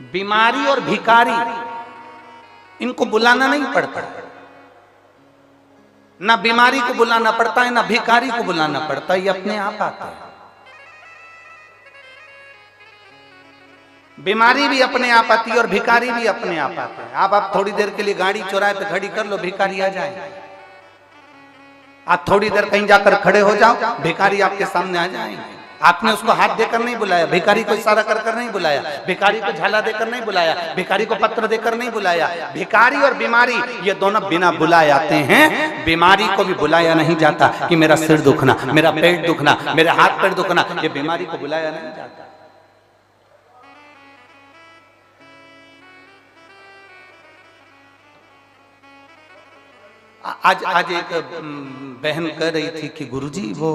बीमारी और भिखारी इनको बुलाना नहीं पड़ता, ना बीमारी को बुलाना पड़ता है ना भिखारी को बुलाना पड़ता है, ये अपने आप आता है। बीमारी भी अपने आप आती है और भिखारी भी अपने आप आता है। आप थोड़ी देर के लिए गाड़ी चौराहे पे खड़ी कर लो, भिखारी आ जाए। आप थोड़ी देर कहीं जाकर खड़े हो जाओ, भिखारी आपके सामने आ जाएंगे। आपने उसको हाथ देकर नहीं बुलाया, भिखारी को इशारा कर कर नहीं बुलाया, भिखारी को झाला देकर नहीं बुलाया, भिखारी को पत्र देकर नहीं बुलाया। भिखारी और बीमारी ये दोनों बिना बुलाए आते हैं। बीमारी को भी बुलाया नहीं जाता कि मेरा सिर दुखना, मेरा पेट दुखना, मेरे हाथ पैर दुखना, ये बीमारी को बुलाया नहीं जाता। आज एक बहन कह रही थी कि गुरुजी, वो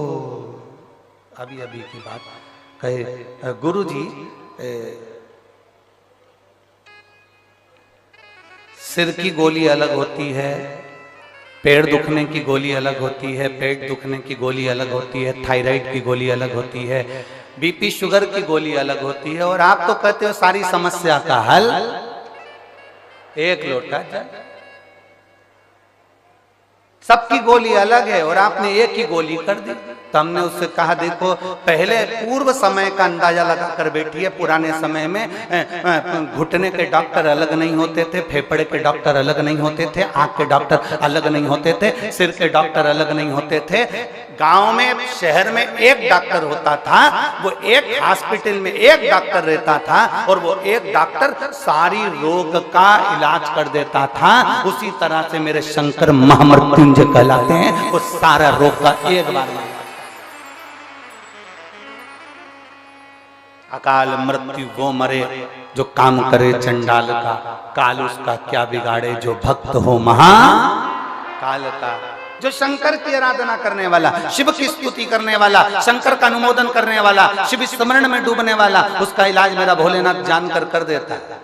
अभी की बात कहे, गुरुजी सिर की गोली अलग होती है, पेड़ दुखने की गोली अलग होती है, पेट दुखने की गोली अलग होती है, थायराइड की गोली अलग होती है, बीपी शुगर की गोली अलग होती है, और आप तो कहते हो सारी समस्या का हल एक लोटा जल। सबकी गोली अलग है और आपने एक ही गोली कर दी। तो हमने उससे कहा, देखो पहले पूर्व समय का अंदाजा लगा कर बैठिए। पुराने समय में घुटने के डॉक्टर अलग नहीं होते थे, फेफड़े के डॉक्टर अलग नहीं होते थे, आंख के डॉक्टर अलग नहीं होते थे, सिर के डॉक्टर अलग नहीं होते थे। गांव में, शहर में एक डॉक्टर होता था, वो एक हॉस्पिटल में एक डॉक्टर रहता था और वो एक डॉक्टर सारी रोग का इलाज कर देता था। उसी तरह से मेरे शंकर महामृत्युंजय कहलाते हैं, वो सारा रोग का एक बार में। अकाल मृत्यु वो मरे जो काम करे चंडाल का, काल उसका क्या बिगाड़े जो भक्त हो महा काल का। जो शंकर की आराधना करने वाला, शिव की स्तुति करने वाला, शंकर का अनुमोदन करने वाला, शिव स्मरण में डूबने वाला, उसका इलाज मेरा भोलेनाथ जानकर कर देता है।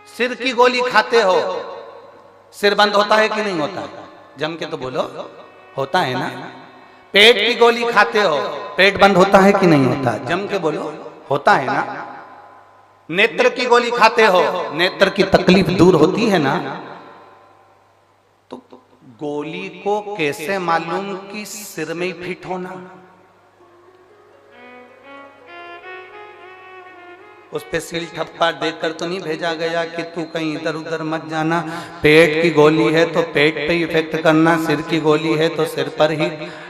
सिर की गोली खाते हो, सिर बंद होता है कि नहीं होता? जम के तो बोलो, होता है ना। पेट की गोली खाते हो, पेट बंद होता है कि नहीं होता? जम के बोलो, होता है ना। नेत्र की गोली खाते हो, नेत्र की तकलीफ दूर होती है ना। तो गोली को कैसे मालूम कि सिर में ही फिट होना? उस पे सील ठप्पा देकर तो नहीं भेजा गया कि तू कहीं इधर उधर मत जाना। पेट की गोली है तो पेट पे इफेक्ट करना, सिर की गोली है तो सिर पर ही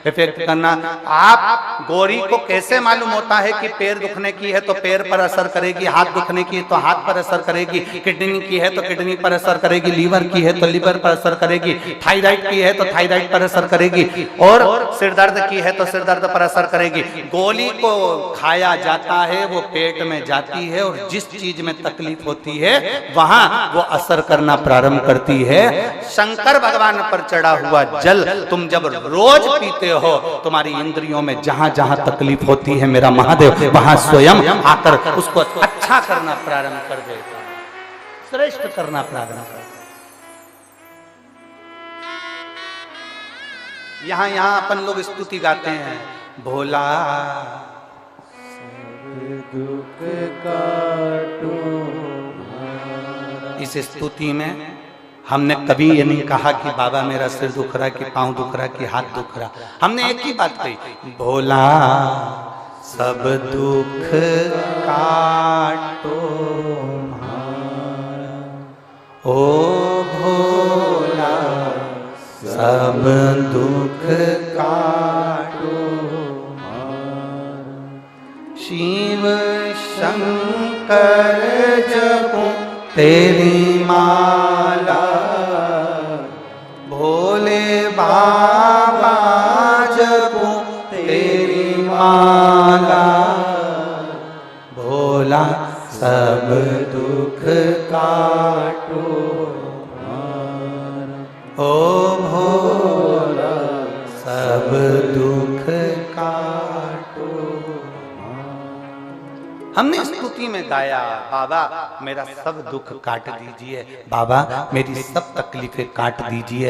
इफेक्ट करना। आप गोली को कैसे मालूम होता है कि पैर दुखने की है तो पैर पर असर करेगी, हाथ दुखने की है तो हाथ पर असर करेगी, किडनी की है तो किडनी पर असर करेगी, लीवर की है तो लीवर पर असर करेगी, थायराइड की है तो थायराइड पर असर करेगी, और सिर दर्द की है तो सिर दर्द पर असर करेगी। गोली को खाया जाता है, वो पेट में जाती है और जिस चीज में तकलीफ होती है वहां वो असर करना प्रारंभ करती है। शंकर भगवान पर चढ़ा हुआ जल तुम जब रोज पीते हो, तुम्हारी इंद्रियों में जहां जहां तकलीफ होती है मेरा महादेव वहां स्वयं आकर उसको अच्छा करना प्रारंभ कर देता है, श्रेष्ठ करना प्रारंभ कर। यहां अपन लोग स्तुति गाते हैं, भोला दुख काटो। इस स्तुति में हमने कभी ये नहीं कहा कि बाबा मेरा सिर दुख रहा, कि पांव दुख रहा, कि हाथ दुख रहा। हमने एक ही बात कही, भोला सब दुख काटो ओ भोला सब दुख काटो। शिव शंकर जपो तेरी माला, भोले बाबा जपो तेरी माला, भोला सब दुख काटो ओ भोला सब दुख काटो। हमने स्तुति स्तुति में गाया, बाबा मेरा सब दुख काट दीजिए, बाबा मेरी सब तकलीफें काट दीजिए।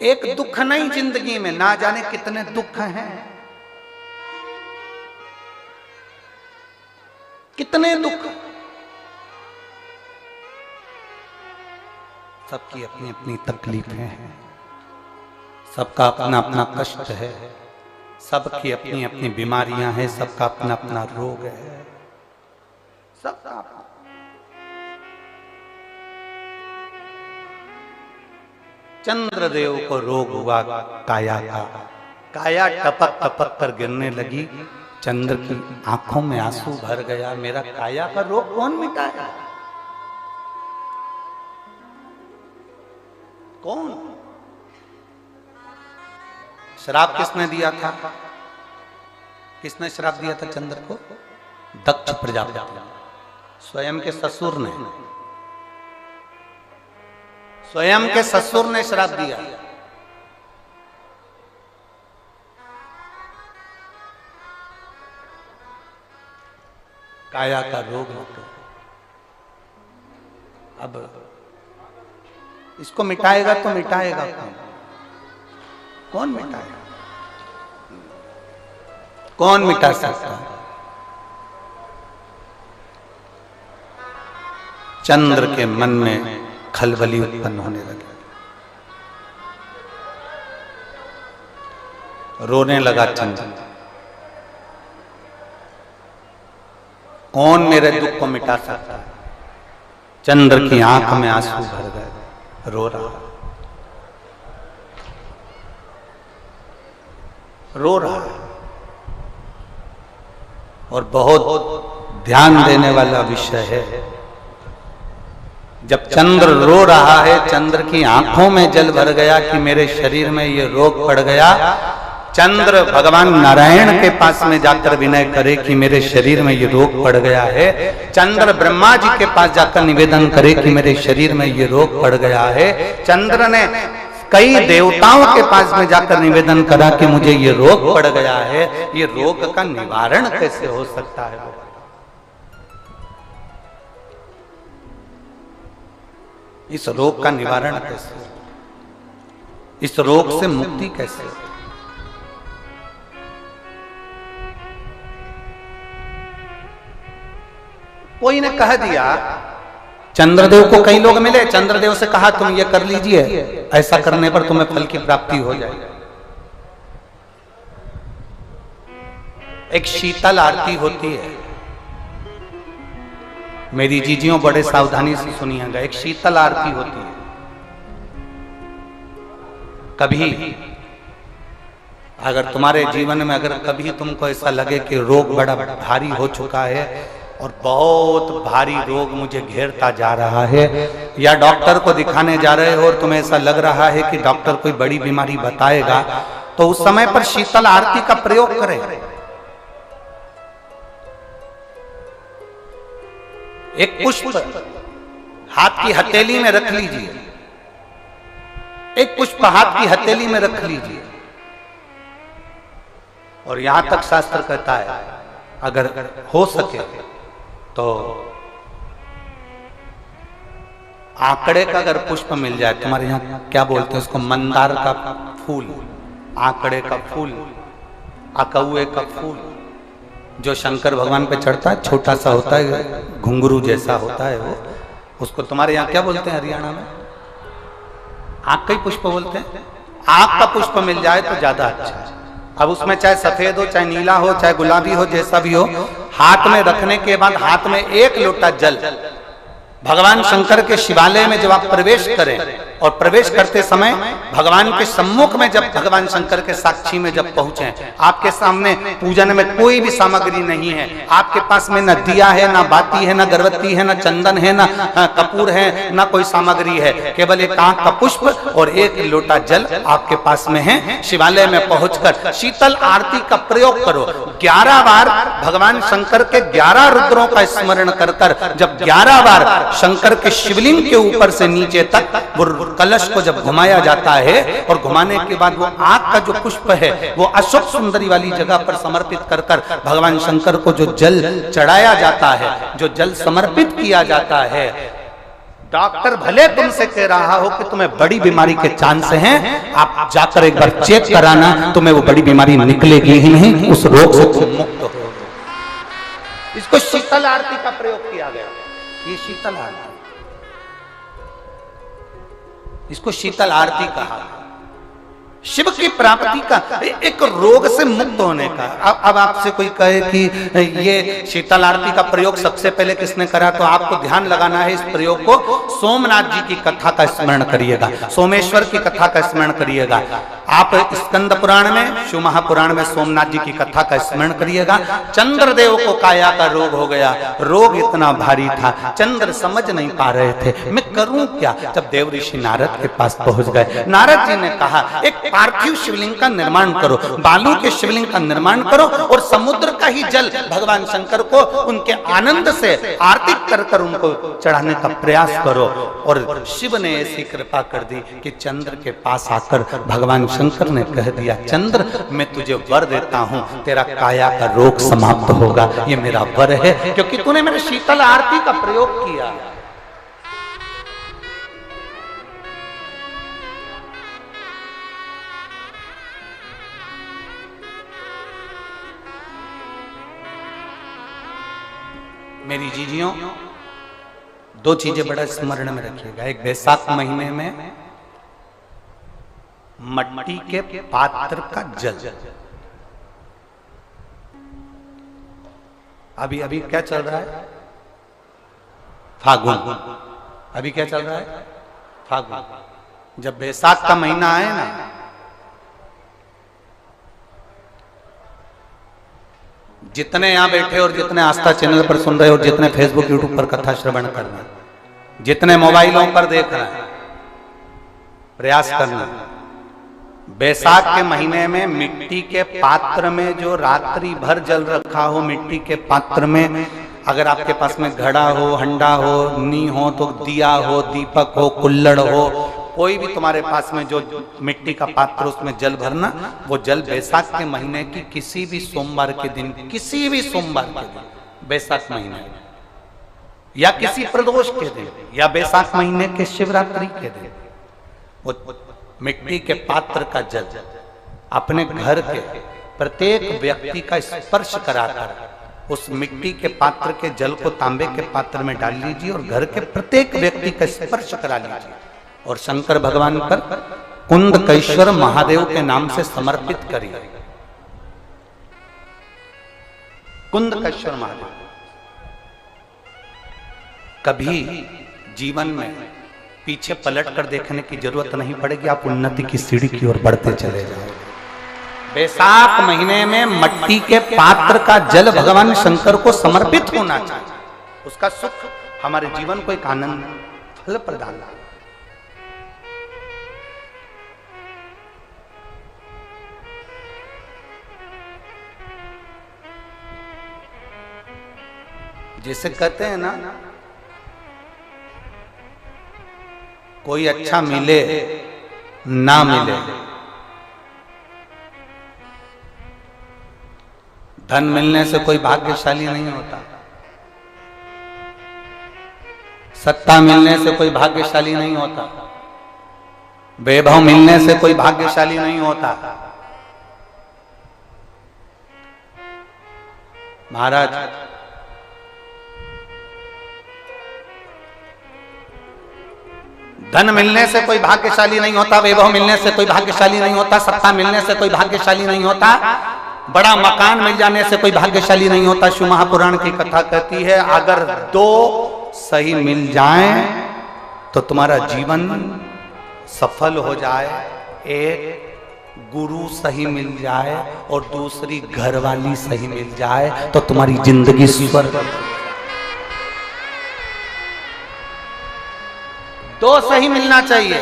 एक दुख नहीं जिंदगी में, ना जाने कितने दुख हैं, कितने दुख। सबकी अपनी अपनी तकलीफें हैं, सबका अपना अपना कष्ट है, सबकी अपनी अपनी बीमारियां हैं, सबका अपना अपना रोग है, सबका अपना। चंद्रदेव को रोग हुआ काया का, काया टपक टपक कर गिरने लगी, चंद्र की आंखों में आंसू भर गया। मेरा काया का रोग कौन मिटाया? कौन? श्राप किसने दिया था? किसने श्राप दिया था चंद्र को? दक्ष प्रजापति, स्वयं के ससुर ने, स्वयं के ससुर ने श्राप दिया। काया का रोग होता। अब इसको मिटाएगा तो मिटाएगा कौन? कौन मिटाएगा? कौन मिटा सकता? चंद्र के मन में खलबली उत्पन्न होने लगी, रोने लगा चंद्र। कौन मेरे दुख को मिटा सकता है? चंद्र की आंख में आंसू भर गए, रो रहा, रो रहा। और बहुत ध्यान देने वाला विषय है, जब चंद्र रो रहा है, चंद्र की आंखों में जल भर गया कि मेरे शरीर में ये रोग पड़ गया। चंद्र भगवान नारायण के पास में जाकर विनय करे कि मेरे शरीर में ये रोग पड़ गया है। चंद्र ब्रह्मा जी के पास जाकर निवेदन करे कि मेरे शरीर में ये रोग पड़ गया है। चंद्र ने कई देवताओं के पास में जाकर निवेदन करा कि मुझे ये रोग पड़ गया है, ये रोग का निवारण कैसे हो सकता है? इस रोग का निवारण कैसे? इस रोग से मुक्ति कैसे? कोई ने कह दिया, चंद्रदेव को कई लोग मिले, चंद्रदेव से कहा तुम ये कर लीजिए, ऐसा करने पर तुम्हें फल की प्राप्ति हो जाएगी। एक शीतल आरती होती है, मेरी जीजियों बड़े सावधानी से सुनिएगा। एक शीतल आरती होती है। कभी अगर तुम्हारे जीवन में अगर कभी तुमको ऐसा लगे कि रोग बड़ा भारी हो चुका है और बहुत भारी रोग मुझे घेरता जा रहा है, या डॉक्टर को दिखाने जा रहे हो और तुम्हें ऐसा लग रहा है कि डॉक्टर कोई बड़ी बीमारी बताएगा, तो उस समय पर शीतल आरती का प्रयोग करें। एक पुष्प हाथ की हथेली में रख लीजिए, एक पुष्प हाथ की हथेली में रख लीजिए, और यहां तक शास्त्र कहता है अगर हो सके तो आंकड़े का अगर पुष्प मिल जाए, तुम्हारे यहाँ क्या बोलते हैं उसको, मंदार का फूल, आंकड़े का फूल, अकौए का फूल, जो शंकर भगवान पे चढ़ता है, छोटा सा होता है, घुंघरू जैसा होता है वो, उसको तुम्हारे यहाँ क्या बोलते हैं हरियाणा में? आंख का ही पुष्प बोलते हैं। आंख का पुष्प मिल जाए तो ज्यादा अच्छा है। अब उसमें चाहे सफेद हो, चाहे नीला हो, चाहे गुलाबी हो, जैसा भी हो, हाथ में रखने के बाद हाथ में एक लोटा जल, भगवान शंकर के शिवालय में जब आप प्रवेश करें और प्रवेश करते समय भगवान के सम्मुख में जब भगवान शंकर के साक्षी में जब पहुंचे, आपके सामने पूजन में कोई भी सामग्री नहीं है, आपके पास में न दिया है, न बाती है, न गर्भवती है, न चंदन है, न कपूर है, न कोई सामग्री है, केवल एक आंख का पुष्प और एक लोटा जल आपके पास में है। शिवालय में पहुंचकर शीतल आरती का प्रयोग करो। 11 बार भगवान शंकर के 11 रुद्रों का स्मरण कर कर जब 11 बार शंकर के शिवलिंग के ऊपर से नीचे तक वो कलश को जब घुमाया जाता है और घुमाने के बाद वो आग का जो पुष्प है वो अशोक सुंदरी वाली जगह पर समर्पित कर कर भगवान शंकर को जो जल चढ़ाया जाता है, जो जल समर्पित किया जाता है, डॉक्टर भले तुमसे कह रहा हो कि तुम्हें बड़ी बीमारी के चांस हैं, आप जाकर एक बार चेक कराना, तुम्हें वो बड़ी बीमारी निकलेगी ही नहीं, उस रोग से तुम मुक्त हो। इसको शीतल आरती का प्रयोग किया गया। ये शीतल आरती, इसको शीतल आरती कहा। शिव की प्राप्ति का, एक रोग से मुक्त होने का। अब आपसे कोई कहे कि ये शीतल आरती का प्रयोग सबसे पहले किसने करा, तो आपको ध्यान लगाना है इस प्रयोग को। सोमनाथ जी की कथा का स्मरण करिएगा, सोमेश्वर की कथा का स्मरण करिएगा। आप स्कंद पुराण में, शिव महापुराण में सोमनाथ जी की कथा का स्मरण करिएगा। चंद्रदेव को काया का रोग हो गया, रोग इतना भारी था, चंद्र समझ नहीं पा रहे थे मैं करूं क्या। जब देव ऋषि नारद के पास पहुंच गए, नारद जी ने कहा एक पार्थिव शिवलिंग का निर्माण करो, बालू के शिवलिंग का निर्माण करो और समुद्र का ही जल भगवान शंकर को उनके आनंद से आरती कर कर उनको चढ़ाने का प्रयास करो। और शिव ने ऐसी कृपा कर दी कि चंद्र के पास आकर भगवान शंकर ने कह दिया, चंद्र मैं तुझे वर देता हूं, तेरा काया का रोग समाप्त होगा, ये मेरा वर है क्योंकि तूने मेरे शीतल आरती का प्रयोग किया। मेरी जीजियों, दो चीजें बड़ा स्मरण में रखिएगा। एक, बैसाख महीने में मट्टी के पात्र का जल, अभी अभी क्या चल रहा है, फागुन, अभी क्या चल रहा है, फागुन। जब बैसाख का महीना आए ना, जितने यहां बैठे और जितने आस्था चैनल पर सुन रहे और जितने फेसबुक यूट्यूब पर कथा श्रवण कर रहे, जितने मोबाइलों पर देख रहे हैं, प्रयास करना, बैसाख के महीने में मिट्टी के पात्र में जो रात्रि भर जल रखा हो, मिट्टी के पात्र में, अगर आपके पास में घड़ा हो, हंडा हो, नी हो, तो दिया हो, दीपक हो, कुल्लड़ हो, कोई भी तुम्हारे पास में जो मिट्टी का पात्र, उसमें जल भरना। वो जल बैसाख के महीने की किसी भी सोमवार के दिन, किसी भी सोमवार के दिन, बैसाख महीने या किसी प्रदोष के दिन या बैसाख महीने के शिवरात्रि के दिन, वो मिट्टी के पात्र का जल अपने घर के प्रत्येक व्यक्ति का स्पर्श कराकर उस मिट्टी के पात्र के जल को तांबे के पात्र में डाल लीजिए और घर के प्रत्येक व्यक्ति का स्पर्श करा लीजिए और शंकर भगवान पर कुंदकेश्वर महादेव के नाम से समर्पित करिए। कुंदकेश्वर महादेव, कभी जीवन में पीछे पलट कर देखने की जरूरत नहीं पड़ेगी, आप उन्नति की सीढ़ी की ओर बढ़ते चले जाओगे। बैसाख महीने में मट्टी के पात्र का जल भगवान शंकर को समर्पित होना चाहिए, उसका सुख हमारे जीवन को एक आनंद फल प्रदान। जैसे कहते हैं ना, कोई अच्छा मिले ना मिले, धन मिलने से कोई भाग्यशाली नहीं होता, सत्ता मिलने से कोई भाग्यशाली नहीं होता, वैभव मिलने से कोई भाग्यशाली नहीं होता। महाराज, धन मिलने से कोई भाग्यशाली नहीं होता, वैभव मिलने से कोई भाग्यशाली नहीं होता, सत्ता मिलने से कोई भाग्यशाली नहीं होता, बड़ा मकान मिल जाने से कोई भाग्यशाली नहीं होता। शिव महापुराण की कथा कहती है, अगर दो सही मिल जाएं तो तुम्हारा जीवन सफल हो जाए, एक गुरु सही मिल जाए और दूसरी घरवाली सही मिल जाए तो तुम्हारी जिंदगी स्वर्ग। दो सही मिलना चाहिए,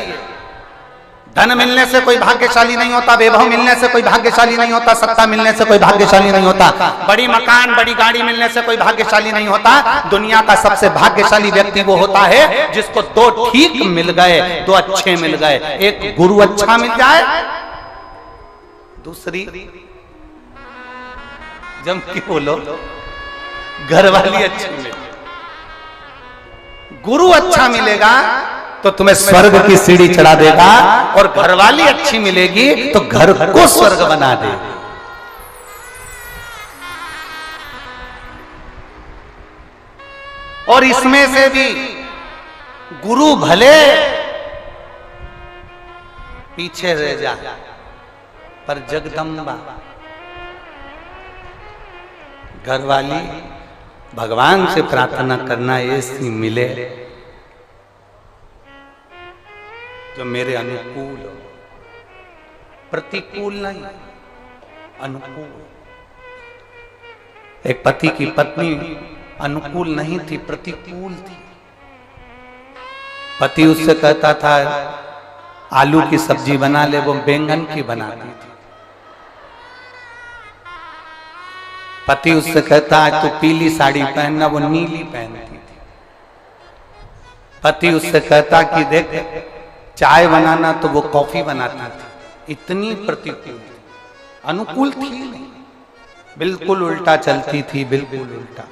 धन मिलने से कोई भाग्यशाली नहीं होता, वैभव मिलने से कोई भाग्यशाली नहीं होता, सत्ता मिलने से कोई भाग्यशाली नहीं होता, बड़ी मकान बड़ी गाड़ी मिलने से कोई भाग्यशाली नहीं होता। दुनिया का सबसे भाग्यशाली व्यक्ति वो होता है जिसको दो ठीक मिल गए, दो अच्छे मिल गए। एक गुरु अच्छा मिल जाए, दूसरी जम की बोलो घर वाली अच्छी मिले। गुरु अच्छा मिलेगा तो तुम्हें स्वर्ग की सीढ़ी चढ़ा देगा, और घरवाली अच्छी मिलेगी तो घर को स्वर्ग बना देगी। और इसमें से भी गुरु भले पीछे रह जाए, पर जगदम्बा घरवाली भगवान से प्रार्थना करना ऐसी मिले जो मेरे अनुकूल हो, प्रतिकूल नहीं, अनुकूल। एक पति की पत्नी अनुकूल नहीं थी, प्रतिकूल थी। पति उससे कहता था आलू की सब्जी बना ले, वो बैंगन की बनाती थी। पति उससे कहता है तू पीली साड़ी पहनना, वो नीली पहनती थी। पति उससे कहता कि देख चाय बनाना, तो वो कॉफी बनाती थी। इतनी प्रतिकूल, अनुकूल थी नहीं, बिल्कुल उल्टा चलती थी, बिल्कुल उल्टा।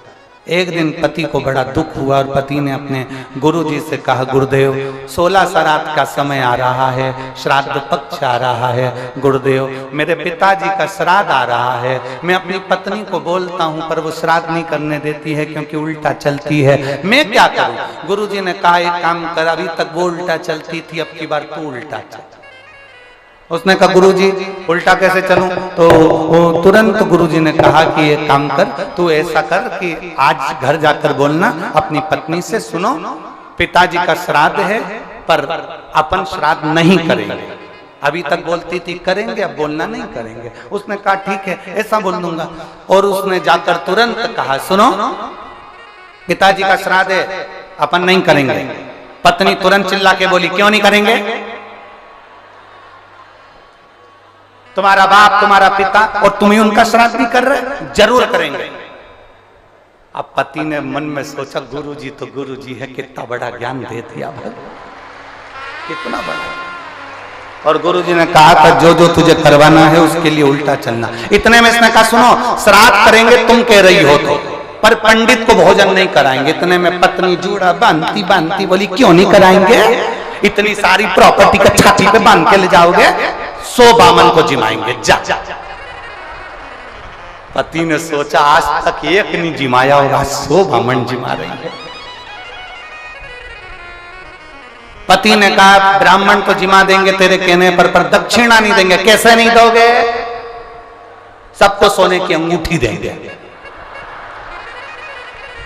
एक दिन पति को बड़ा दुख हुआ और पति ने अपने गुरुजी से कहा, गुरुदेव 16 श्राद्ध का समय आ रहा है, श्राद्ध पक्ष आ रहा है, गुरुदेव मेरे पिताजी का श्राद्ध आ रहा है। मैं अपनी पत्नी को बोलता हूँ पर वो श्राद्ध नहीं करने देती है क्योंकि उल्टा चलती है, मैं क्या करूँ? गुरुजी ने कहा एक काम कर, अभी तक वो उल्टा चलती थी, अब की बार तू उल्टा चल। उसने कहा गुरुजी उल्टा कैसे चलूं? तो वो तुरंत गुरुजी ने कहा कि एक काम कर, तू ऐसा कर कि आज घर जाकर बोलना अपनी पत्नी से, सुनो पिताजी का श्राद्ध है पर अपन श्राद्ध नहीं करेंगे। अभी तक बोलती थी करेंगे, अब बोलना नहीं करेंगे। उसने कहा ठीक है ऐसा बोल दूंगा। और उसने जाकर तुरंत कहा सुनो पिताजी का श्राद्ध है, अपन नहीं करेंगे। पत्नी तुरंत चिल्ला के बोली क्यों नहीं करेंगे? तुम्हारा बाप तुम्हारा पिता और तुम ही उनका श्राद्ध भी कर रहे, जरूर करेंगे। अब पति ने मन में सोचा गुरुजी तो गुरुजी है, कितना बड़ा ज्ञान दे दिया भाई, कितना बड़ा। और गुरुजी ने कहा था जो जो तुझे करवाना है उसके लिए उल्टा चलना। इतने में इसने कहा सुनो श्राद्ध करेंगे तुम कह रही हो तो, पर पंडित को भोजन नहीं कराएंगे। इतने में पत्नी जूड़ा बांधती बांधती बोली क्यों नहीं कराएंगे? इतनी सारी प्रॉपर्टी का छाती पे बांध के ले जाओगे, 100 बामन को जिमाएंगे जा। पति ने सोचा आज तक एक नहीं जिमाया और आज 100 बामन जिमा रही है। पति ने कहा ब्राह्मण को जिमा देंगे तेरे कहने पर दक्षिणा नहीं देंगे। कैसे नहीं दोगे? सबको सोने की अंगूठी देंगे।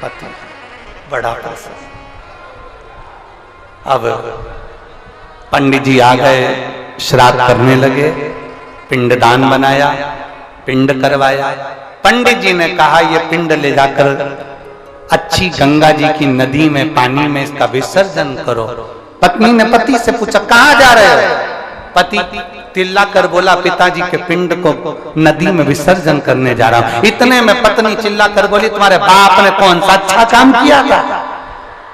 पति बड़ा पसंद। अब पंडित जी आ गए, श्राद्ध करने लगे, पिंडदान बनाया, पिंड करवाया। पंडित जी ने कहा ये पिंड ले जाकर अच्छी गंगा जी की नदी में पानी में इसका विसर्जन करो। पत्नी ने पति से पूछा कहाँ जा रहे हो? पति तिल्ला कर बोला पिताजी के पिंड को नदी में विसर्जन करने जा रहा हूं। इतने में पत्नी चिल्ला कर बोली तुम्हारे बाप ने कौन सा अच्छा काम किया था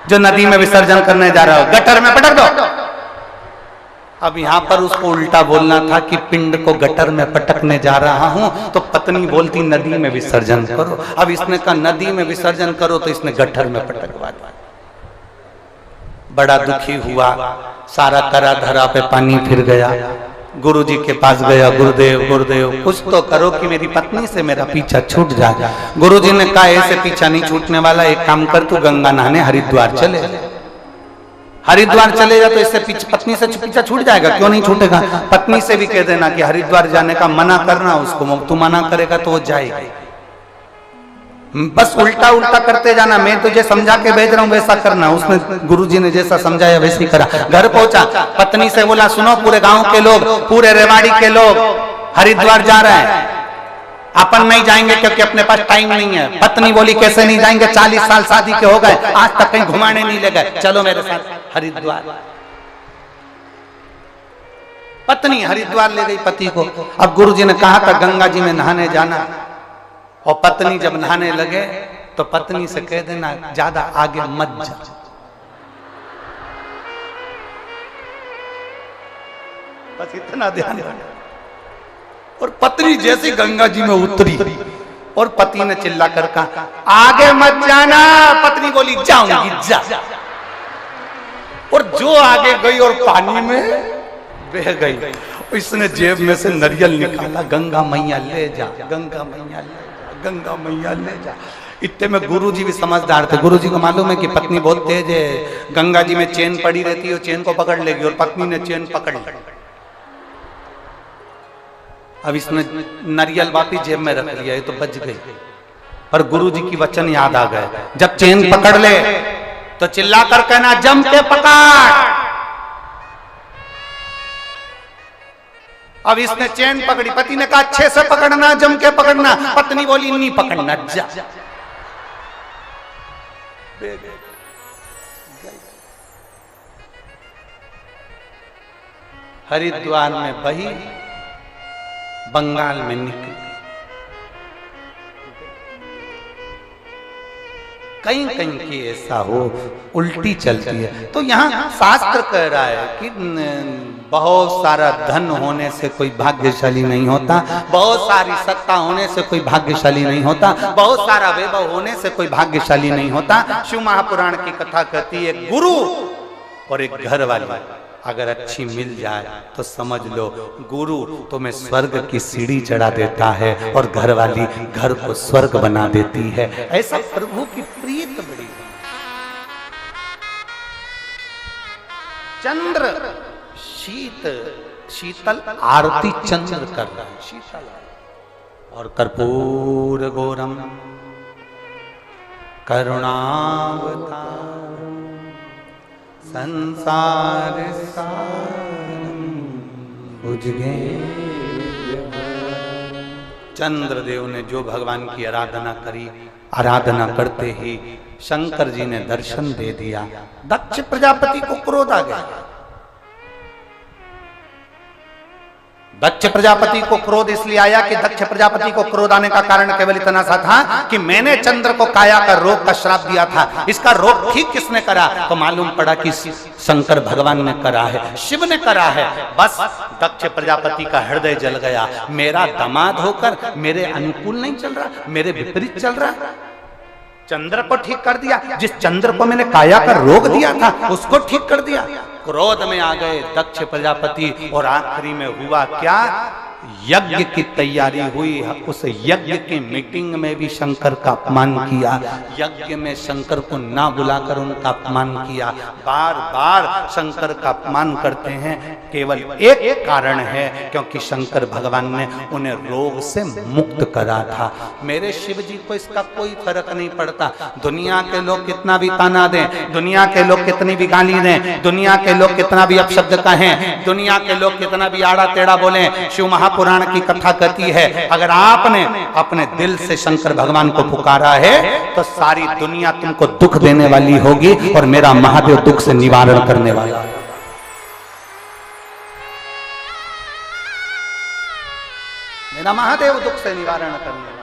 जो नदी में विसर्जन करने जा रहा हो? गटर में पटक दो। अब यहां पर उसको उल्टा बोलना था कि पिंड को गटर में पटकने जा रहा हूं, तो पत्नी बोलती नदी में विसर्जन करो। अब इसने कहा नदी में विसर्जन करो, तो इसने गटर में पटकवा दिया। बड़ा दुखी हुआ, सारा करा धरा पे पानी फिर गया। गुरुजी के पास गया, गुरुदेव गुरुदेव कुछ तो करो कि मेरी पत्नी से मेरा पीछा छूट जाए। गुरुजी ने कहा ऐसे पीछा नहीं छूटने वाला, एक काम कर तू गंगा नहाने हरिद्वार चले। हरिद्वार चले जा तो इससे पत्नी से पीछा छूट जाएगा। क्यों नहीं छूटेगा? पत्नी से भी कह देना कि हरिद्वार जाने का मना करना उसको, तू मना करेगा तो वो जाएगी। बस उल्टा उल्टा करते जाना, मैं तुझे समझा के भेज रहा हूँ वैसा करना। उसने गुरुजी ने जैसा समझाया वैसे ही करा। घर पहुंचा, पत्नी से बोला सुनो पूरे गांव के लोग, पूरे रेवाड़ी के लोग हरिद्वार जा रहे हैं, अपन नहीं जाएंगे क्योंकि अपने पास टाइम नहीं है। पत्नी बोली कैसे नहीं जाएंगे? 40 साल शादी के हो गए, आज तक कहीं घुमाने नहीं ले गए, चलो मेरे साथ हरिद्वार। पत्नी हरिद्वार ले गई पति को। अब गुरुजी ने कहा था गंगा जी में नहाने जाना, और पत्नी जब नहाने लगे तो पत्नी से कह देना ज्यादा आगे मत जा। बस इतना ध्यान रखना। और पत्नी जैसी गंगा जी में उतरी और पति ने चिल्ला कर कहा आगे मत जाना। पत्नी बोली जाऊंगी जा। और जो आगे गई और पानी में बह गई। इसने जेब में से नारियल निकाला, गंगा मैया ले जा, गंगा मैया ले जा, गंगा मैया ले जा। इतने में गुरुजी भी समझदार थे। गुरुजी को मालूम है कि पत्नी बहुत तेज है, गंगा जी में चेन पड़ी रहती है, चेन को पकड़ लेगी, और पत्नी ने चेन पकड़ ली। अब इसने नारियल वापस जेब में रख लिया, ये तो बच गई। पर गुरुजी की वचन याद आ गए, जब चेन पकड़ ले तो चिल्ला कर कहना जम के पकड़। अब इसने चेन पकड़ी, पति ने कहा अच्छे से पकड़ना, जम के पकड़ना। पत्नी बोली नहीं पकड़ना जा। हरिद्वार में बही, बंगाल में निकली। कहीं कहीं की ऐसा हो उल्टी चलती है। तो यहाँ शास्त्र कह रहा है कि बहुत सारा धन होने से कोई भाग्यशाली नहीं होता, बहुत सारी सत्ता होने से कोई भाग्यशाली नहीं होता, बहुत सारा वैभव होने से कोई भाग्यशाली नहीं होता। शिव महापुराण की कथा कहती है गुरु और एक घर वाली अगर अच्छी मिल जाए तो समझ लो गुरु तुम्हें स्वर्ग की सीढ़ी चढ़ा देता है और घर वाली घर को स्वर्ग बना देती है। ऐसा प्रभु की प्रीत बड़ी। चंद्र शीतल आरती चंद्र कर रहा है, शीतल। और कर्पूर गौरम करुणावतार संसार सारम भुजगे। चंद्रदेव ने जो भगवान की आराधना करी, आराधना करते ही शंकर जी ने दर्शन दे दिया। दक्ष प्रजापति को क्रोध आ गया। दक्ष प्रजापति को क्रोध इसलिए आया कि दक्ष प्रजापति को क्रोध आने का कारण केवल इतना सा था कि मैंने चंद्र को काया का रोग का श्राप दिया था, इसका रोग ठीक किसने करा? तो मालूम पड़ा कि शंकर भगवान ने करा है, शिव ने करा है। बस दक्ष प्रजापति का हृदय जल गया। मेरा दामाद होकर मेरे अनुकूल नहीं चल रहा, मेरे विपरीत चल रहा। चंद्र को ठीक कर दिया, जिस चंद्र को मैंने काया का रोग दिया था उसको ठीक कर दिया। क्रोध में आ गए दक्ष प्रजापति और आखिरी में हुआ क्या? यज्ञ की तैयारी हुई। उस यज्ञ की मीटिंग में भी शंकर का अपमान किया। यज्ञ में शंकर को ना बुलाकर उनका अपमान किया। बार बार शंकर का अपमान करते हैं, केवल एक कारण है, क्योंकि शंकर भगवान ने उन्हें रोग से मुक्त करा था। मेरे शिव जी को इसका कोई फर्क नहीं पड़ता। दुनिया के लोग कितना भी ताना दें, दुनिया के लोग कितनी भी गाली दें, दुनिया के लोग कितना भी अपशब्द कहें, दुनिया के लोग कितना भी आड़ा टेढ़ा बोलें, शिव महापुराण की कथा कहती है अगर आपने अपने दिल से शंकर भगवान को पुकारा है तो सारी दुनिया तुमको दुख देने वाली होगी और मेरा महादेव दुख से निवारण करने वाला है। मेरा महादेव दुख से निवारण करने वाला।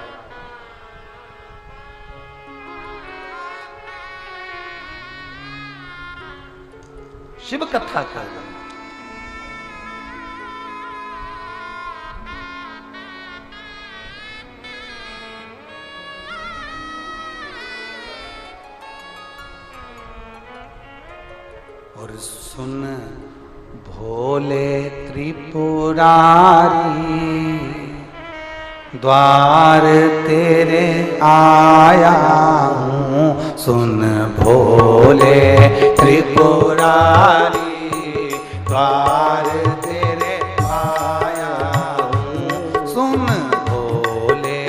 शिव कथा कर और सुन भोले त्रिपुरारी द्वार तेरे आया हूँ। सुन भोले त्रिपुरारी द्वार तेरे आया हूँ। सुन भोले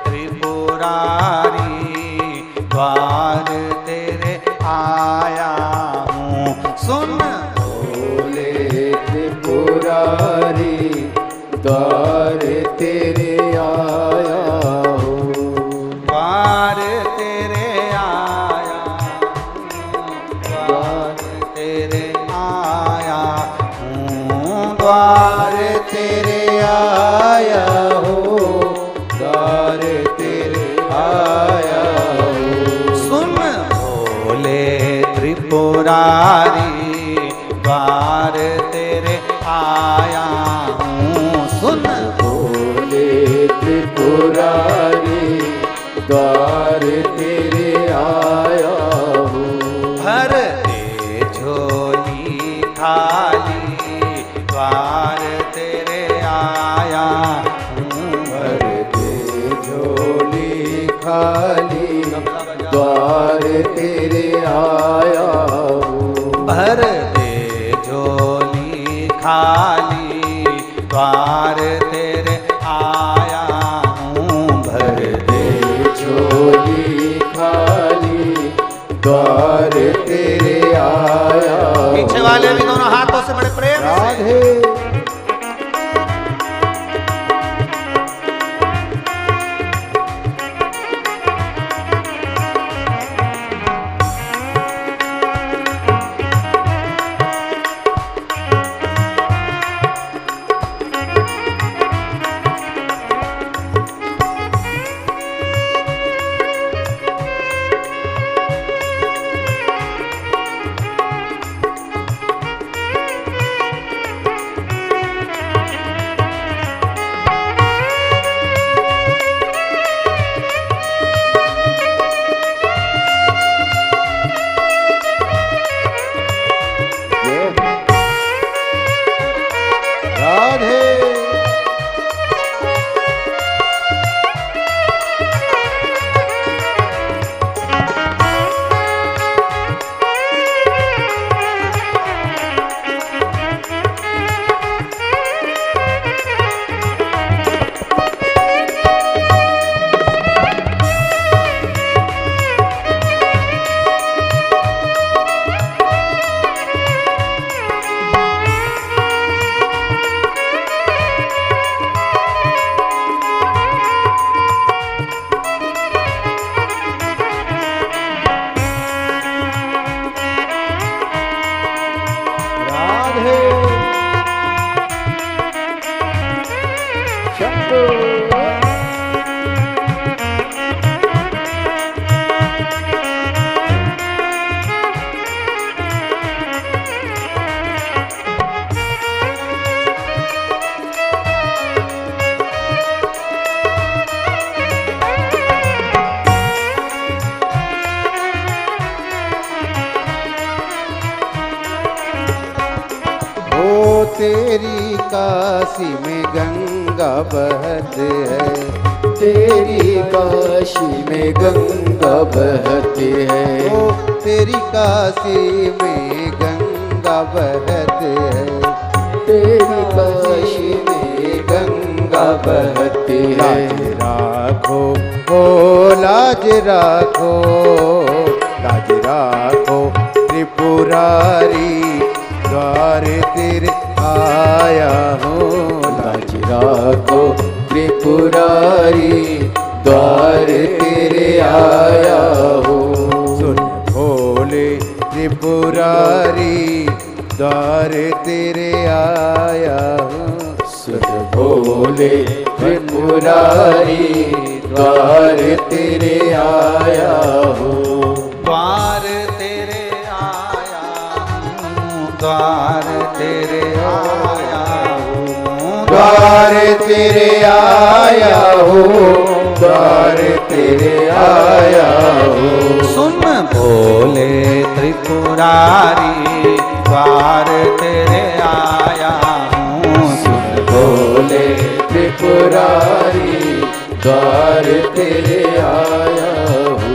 त्रिपुरारी द्वार तेरे आया हूँ। सुन भोले त्रिपुरारी द्वार तेरे आया हूँ। द्वार तेरे आया, द्वार तेरे आया हूँ। द्वार तेरे आया हूँ, द्वार तेरे आया हूँ। सुन भोले त्रिपुरारी द्वार तेरे आया हूँ। सुन भोले त्रिपुरारी द्वार तेरे आया हूँ। भर दे झोली खाली द्वार तेरे आया हूँ। भर दे झोली खाली द्वार तेरे आया हूँ। भर दे झोली खाली द्वार तेरे आया हूँ। भर दे झोली खाली द्वार तेरे आया हूँ। पीछे वाले भी दोनों हाथों से बड़े प्रेम से राधे राधे राधे शंभो ओ तेरी काशी में गंगा बहती है, तेरी काशी में गंगा बहती है। ओ तेरी काशी में गंगा बहती है, तेरी काशी में गंगा बहती है। लाज राखो ओ लाज राखो, लाज राखो त्रिपुरारी द्वार तेरे आया हूँ। लाज राखो त्रिपुरारी द्वार तेरे आया हूँ। सुन भोले त्रिपुरारी द्वार तेरे आया हूँ। सुन भोले त्रिपुरारी द्वार तेरे आया हूँ। द्वार तेरे आया हूँ। द्वार तेरे आया हूँ। द्वार तेरे आया हूँ, द्वार तेरे आया हूँ। सुन भोले त्रिपुरारी द्वार तेरे आया हूँ। सुन भोले त्रिपुरारी द्वार तेरे आया हूँ।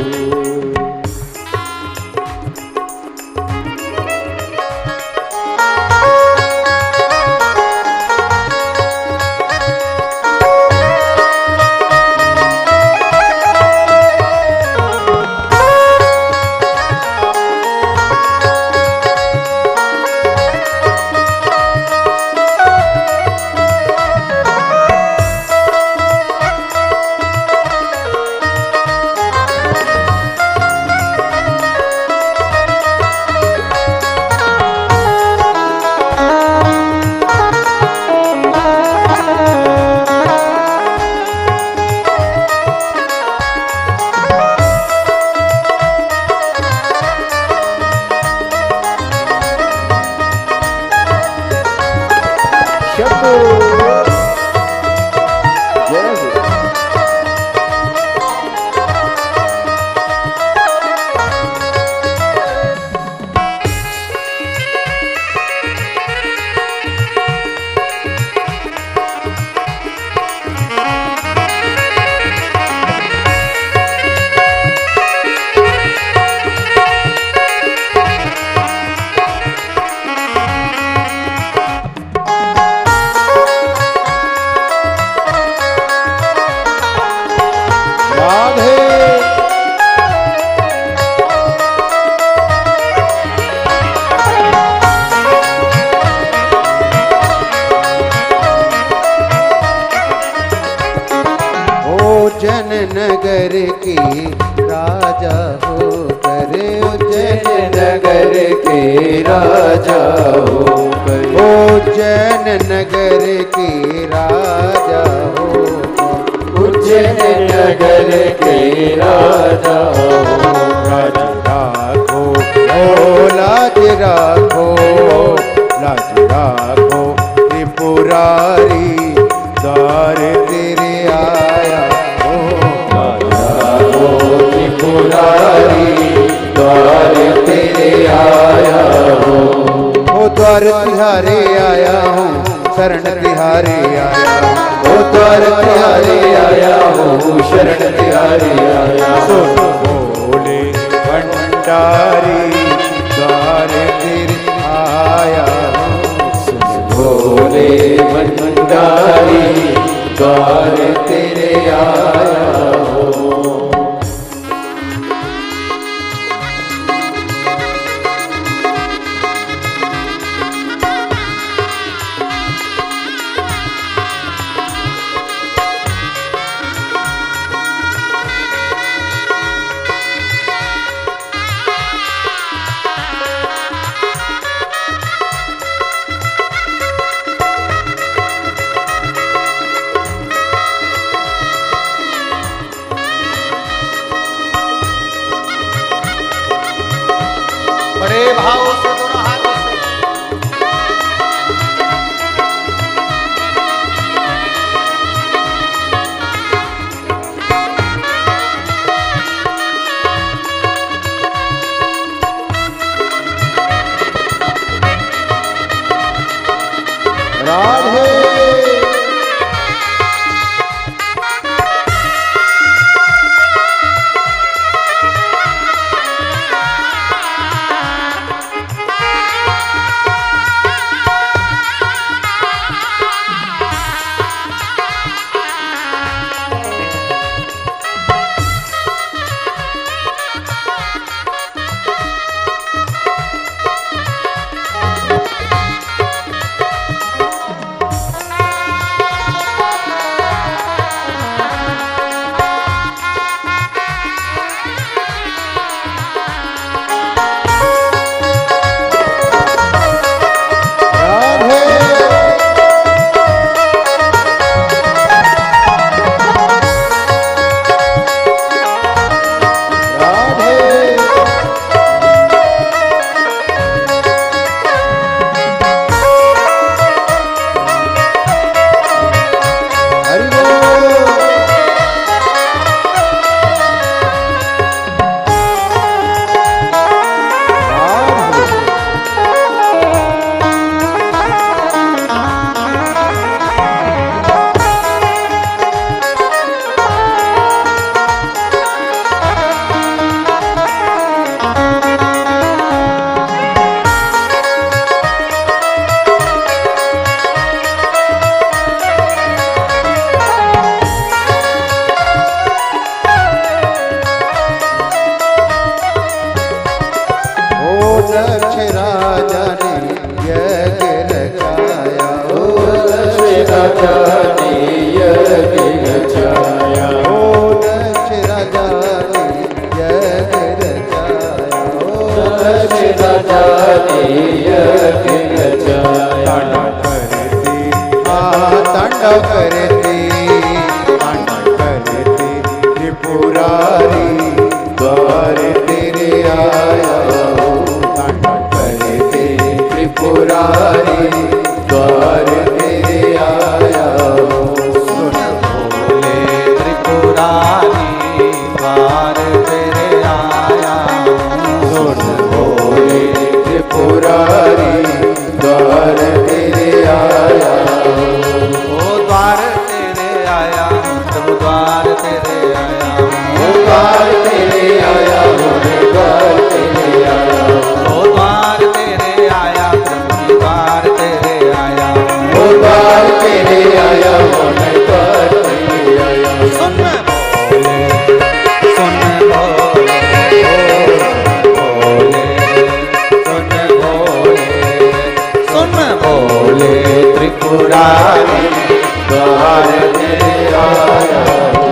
उज्जैन नगर की राजा होकर, उज्जैन नगर के राजा होकर, उज्जैन नगर के राजा होकर, उज्जैन नगर के राजा हो। राज राखो ओ लाज राखो, लाज राखो त्रिपुरारी, द्वार तेरे आया हो। लाज राखो त्रिपुरारी, द्वार तेरे आया हो। ओ द्वार तिहारे आया हूँ, शरण तिहारे आया हूँ, ओ द्वार तिहारे आया हूँ, शरण तिहारे आया हूँ। बोले भंडारी, द्वार तेरे आया हूँ, भोले भंडारी, द्वार तेरे आया हूँ। बड़े भाव से दोनों हाथों से राधे दक्ष राजा ने यज्ञ रचाया, ओ दक्ष राजा ने यज्ञ रचाया, ओ दक्ष राजा ने यज्ञ रचाया, ओ दक्ष राजा ने यज्ञ रचाया। तांडव करती तांडव करती त्रिपुरारी, द्वार तेरे आया हो। तांडव करती त्रिपुरारी, द्वार तेरे आया हो। सुन भोले त्रिपुरारी, द्वार तेरे आया हूँ। सुन भोले त्रिपुरारी, द्वार तेरे आया हो। ओ द्वार तेरे आया प्रभु, द्वार तेरे आया ओ द्वार तेरे आया हो, द्वार तेरे आया हो। ओ द्वार तेरे आया प्रभु, द्वार तेरे आया ओ द्वार तेरे आया हो, द्वार तेरे आया हो। सुन भोले, सुन भोले, भोले, सुन भोले, सुन भोले त्रिपुरारी, द्वार तेरे आया हो।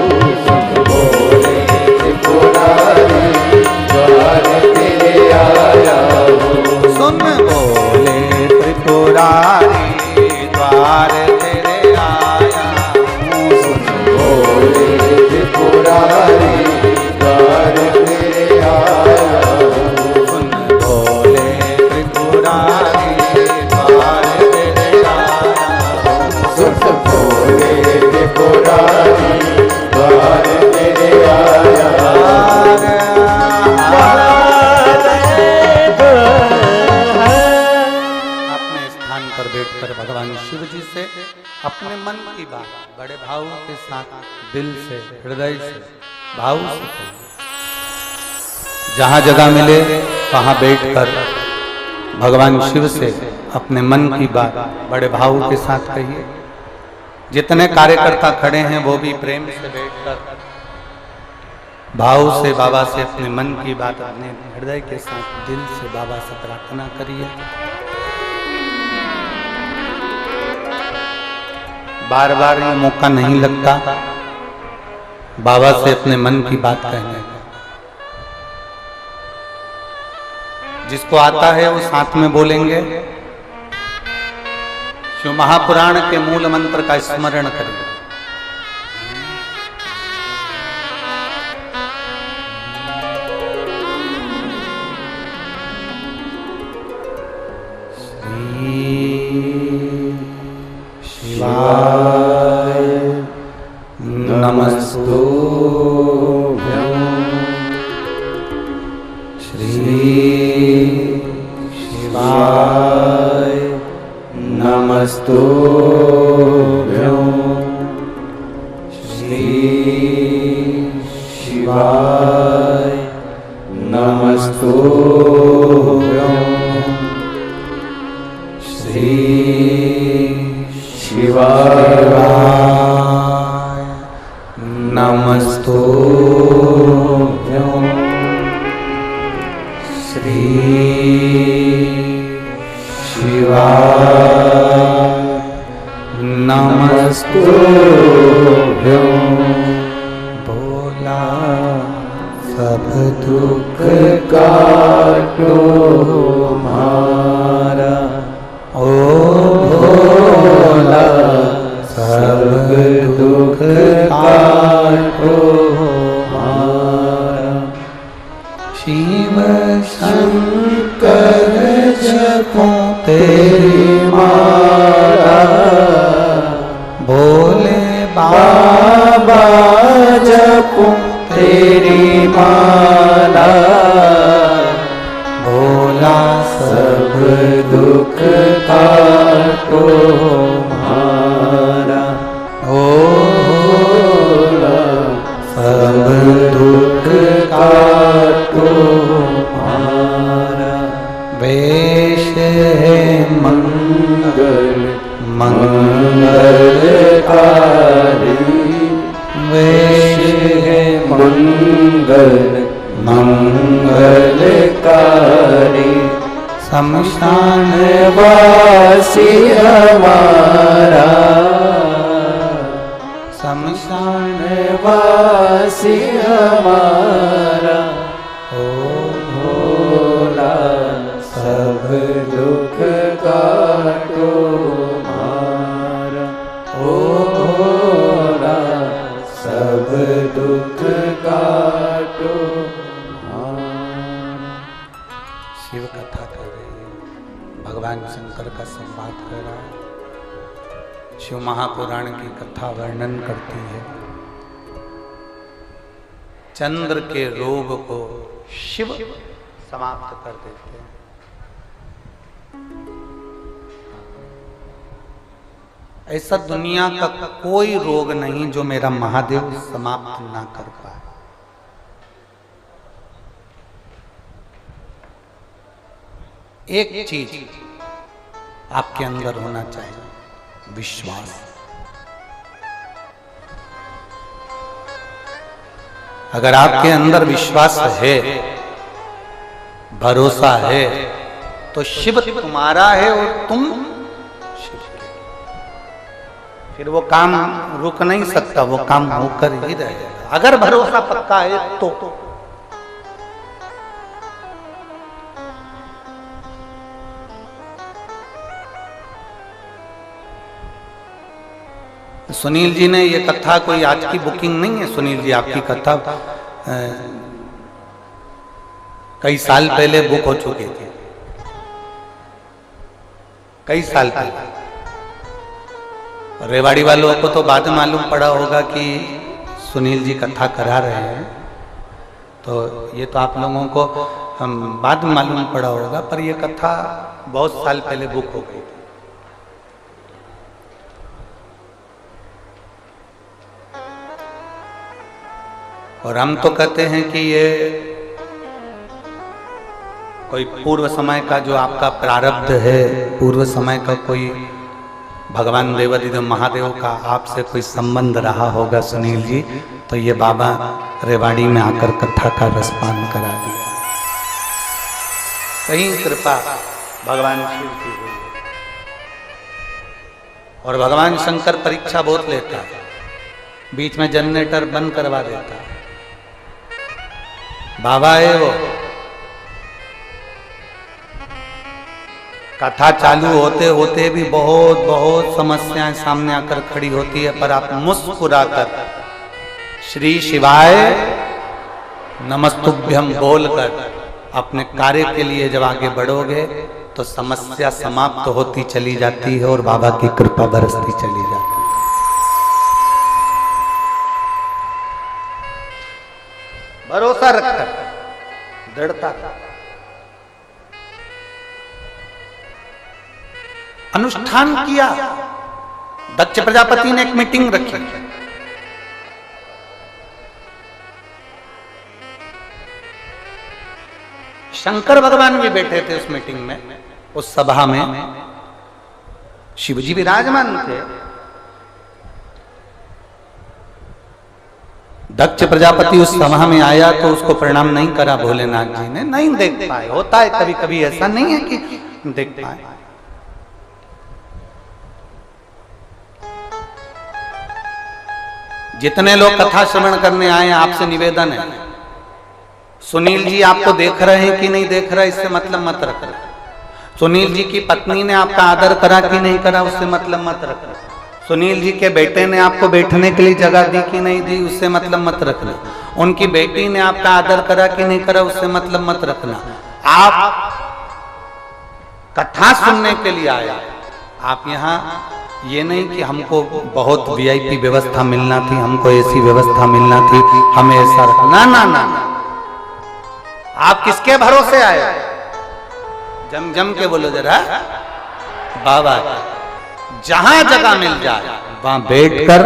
मन की बात बड़े भाव के साथ दिल से हृदय से भाव से कहिए। जहां जगह मिले वहां बैठकर भगवान शिव से अपने मन की बात बड़े भाव के साथ कहिए। जितने कार्यकर्ता खड़े हैं वो भी प्रेम से बैठकर भाव से बाबा से अपने मन की बात अपने हृदय के साथ दिल से बाबा से प्रार्थना करिए। बार बार ये मौका नहीं लगता बाबा से अपने मन की बात कहने का। जिसको आता है वो साथ में बोलेंगे। शिव महापुराण के मूल मंत्र का स्मरण करें। शिवाय नमस्तुभ्यं श्री शिवाय नमस्तुभ्यं श्री शिवाय नमस्तुभ्यं श्री शिवाय नमस्तुभ्यं श्री शिवाय नमस्तुभ्यं। भोला सब दुख काटो हमारा, ओ भोला सब दुख काटो हमारा। शिव शंकर जपो तेरी माला, भोले बाबा जपो तेरी माला। भोला सब दुख काटो हमारा, ओ भोला सब दुख काटो हमारा। वेश है मंगल मंगलकारी, वेश है मंगल मंगलकारी। शमशान वासी हमारा, शमशान वासी हमारा। ओ भोला सब दुख काटो हमारा, ओ भोला सब दुख काटो हमारा। शिव कथा कर रही है, भगवान शंकर का संवाद कर रहा है। शिव महापुराण की कथा वर्णन करती है चंद्र के रोग को शिव समाप्त कर देते हैं। ऐसा दुनिया का कोई रोग नहीं जो मेरा महादेव समाप्त ना कर पाए। एक चीज आपके अंदर होना चाहिए, विश्वास। अगर आपके अंदर विश्वास है, भरोसा है, तो शिव तुम्हारा है और तुम शिव के। फिर वो काम रुक नहीं सकता, वो काम होकर ही रहेगा अगर भरोसा पक्का है तो। सुनील जी ने ये कथा कोई आज की बुकिंग नहीं है। सुनील जी आपकी कथा कई साल पहले बुक हो चुकी थी, कई साल पहले। रेवाड़ी वालों को तो बाद में मालूम पड़ा होगा कि सुनील जी कथा करा रहे हैं, तो ये तो आप लोगों को हम बाद में मालूम पड़ा होगा, पर ये कथा बहुत साल पहले बुक हो गई थी। और हम तो कहते हैं कि ये कोई पूर्व समय का जो आपका प्रारब्ध है, पूर्व समय का कोई भगवान देवादिदेव महादेव का आपसे कोई संबंध रहा होगा सुनील जी, तो ये बाबा रेवाड़ी में आकर कथा का रसपान करा दिया। कहीं कृपा भगवान शिव की हुई। और भगवान शंकर परीक्षा बहुत लेता है, बीच में जनरेटर बंद करवा देता है। बाबा है वो, कथा चालू होते होते भी बहुत बहुत समस्याएं सामने आकर खड़ी होती है, पर आप मुस्कुराकर श्री शिवाय नमस्तुभ्यम बोलकर अपने कार्य के लिए जब आगे बढ़ोगे तो समस्या समाप्त होती चली जाती है और बाबा की कृपा बरसती चली जाती है। भरोसा रखकर, दृढ़ता, अनुष्ठान किया। दक्ष प्रजापति ने एक मीटिंग रखी, शंकर भगवान भी बैठे थे उस मीटिंग में, उस सभा में शिवजी विराजमान थे। दक्ष प्रजापति उस सभा में आया तो उसको प्रणाम नहीं करा भोलेनाथ जी ने, नहीं देख पाए। होता है कभी कभी, ऐसा नहीं है कि देख पाए। जितने लोग कथा श्रवण करने आए, आपसे निवेदन है, सुनील जी आपको देख रहे हैं कि नहीं देख रहे, इससे मतलब मत रखना। सुनील जी की पत्नी ने आपका आदर करा कि नहीं करा, उससे मतलब मत रखना। सुनील जी के बेटे ने आपको बैठने के लिए जगह दी कि नहीं दी, उससे मतलब मत रखना। उनकी बेटी ने आपका आदर करा कि नहीं करा, उससे मतलब मत रखना। आप कथा सुनने के लिए आए, आप यहाँ ये नहीं कि हमको बहुत वीआईपी व्यवस्था मिलना थी, हमको ऐसी व्यवस्था मिलना थी, हमें ऐसा रखना, ना ना ना। आप किसके भरोसे आए? जम जम के बोलो जरा, बाबा। जहां जगह मिल जाए वहां बैठकर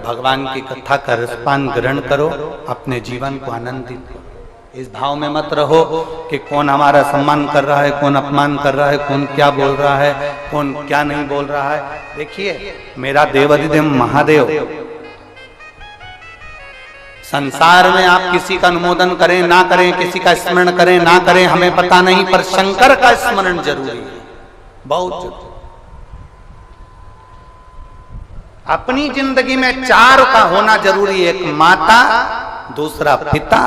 भगवान की कथा का रसपान ग्रहण करो, अपने जीवन को आनंदित करो। इस भाव में मत रहो कि कौन हमारा सम्मान कर रहा है, कौन अपमान कर रहा है, कौन क्या बोल रहा है, कौन क्या नहीं बोल रहा है। देखिए, मेरा देवादिदेव महादेव, संसार में आप किसी का अनुमोदन करें ना करें, किसी का स्मरण करें ना करें, हमें पता नहीं, पर शंकर का स्मरण जरूरी है, बहुत जरूरी। अपनी जिंदगी में चार का होना जरूरी है, एक माता, दूसरा पिता,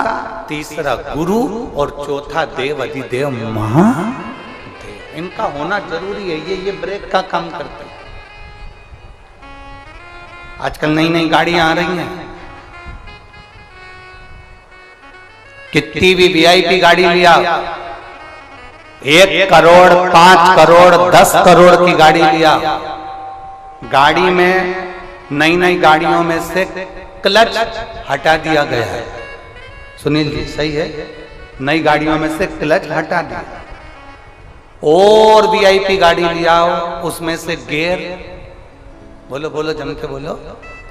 तीसरा गुरु और चौथा देव अधिदेव महादेव। इनका होना जरूरी है, ये ब्रेक का काम करते हैं। आजकल नई नई गाड़ियां आ रही हैं, कितनी भी वीआईपी गाड़ी लिया, 1 करोड़ 5 करोड़ 10 करोड़ की गाड़ी लिया, गाड़ी में नई नई गाड़ियों में से क्लच हटा दिया गया है। सुनील जी सही है, नई गाड़ियों में से क्लच हटा दिया। और वीआईपी गाड़ी लिया हो, उसमें से गियर, बोलो बोलो जम के बोलो,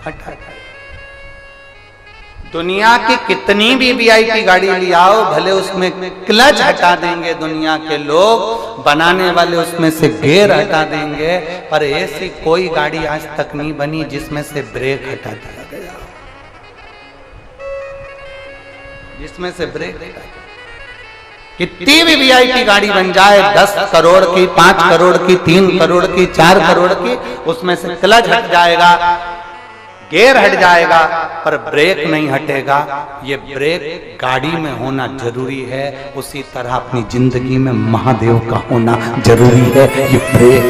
हटा। दुनिया की कितनी भी वीआईपी गाड़ी लियाओ, भले उसमें क्लच हटा देंगे दुनिया के लोग, बनाने वाले उसमें से गियर हटा देंगे, पर ऐसी कोई गाड़ी आज तक नहीं बनी जिसमें से ब्रेक हटा दिया गया, जिसमें से ब्रेक हटा दिया। कितनी भी वीआईपी गाड़ी बन जाए, 10 करोड़ की, 5 करोड़ की, 3 करोड़ की, 4 करोड़ की, उसमें से क्लच हट जाएगा, गियर हट जाएगा, पर ब्रेक नहीं हटेगा। ये ब्रेक गाड़ी में होना जरूरी है, उसी तरह अपनी जिंदगी में महादेव का होना जरूरी है। ये ब्रेक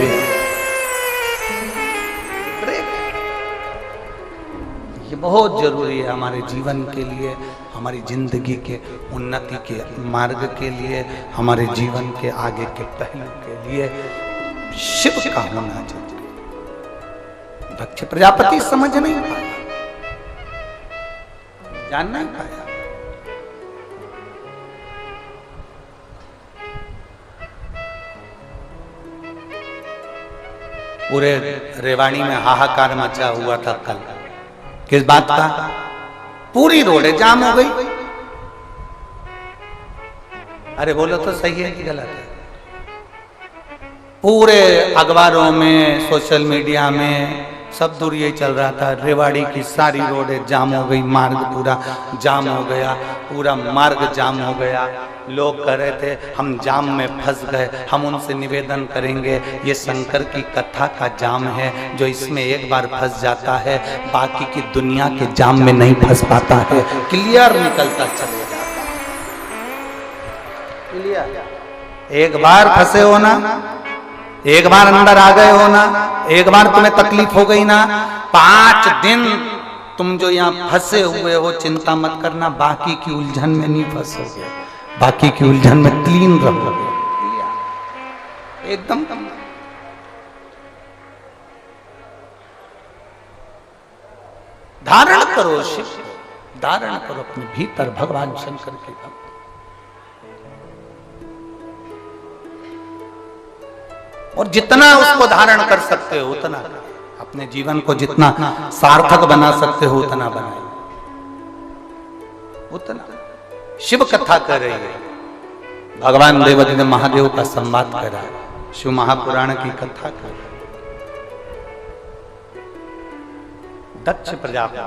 ये बहुत जरूरी है हमारे जीवन के लिए, हमारी जिंदगी के उन्नति के मार्ग के लिए, हमारे जीवन के आगे के पहलू के लिए शिव का होना चाहिए। दक्ष प्रजापति समझ नहीं पाया, जान नहीं पाया। पूरे रेवाड़ी में हाहाकार मचा हुआ था कल। किस बात का? पूरी रोड है, जाम हो गई। अरे बोलो तो सही है कि गलत है? पूरे अखबारों में, सोशल मीडिया में सब दूर यही चल रहा था, रेवाड़ी की सारी रोडें जाम हो गई, मार्ग पूरा जाम हो गया, पूरा मार्ग जाम हो गया। लोग कह रहे थे हम जाम में फंस गए। हम उनसे निवेदन करेंगे, ये शंकर की कथा का जाम है, जो इसमें एक बार फंस जाता है बाकी की दुनिया के जाम में नहीं फंस पाता है, क्लियर निकलता चले जाता है। क्लियर। एक बार फंसे हो ना, एक बार अंदर आ गए हो ना, एक बार तुम्हें तकलीफ हो गई ना, 5 दिन तुम जो यहाँ फंसे हुए हो, चिंता मत करना, बाकी की उलझन में नहीं फंसोगे, बाकी की उलझन में क्लीन रहोगे एकदम। धारण करो शिव, धारण करो अपने भीतर भगवान शंकर के भक्त। और जितना उसको धारण कर सकते हो उतना, अपने जीवन को जितना सार्थक बना सकते हो उतना बनाए, उतना। शिव कथा कर रही है, भगवान देवादिदेव महादेव का संवाद कर रहा है, शिव महापुराण की कथा कर रहा है। दक्ष प्रजापति,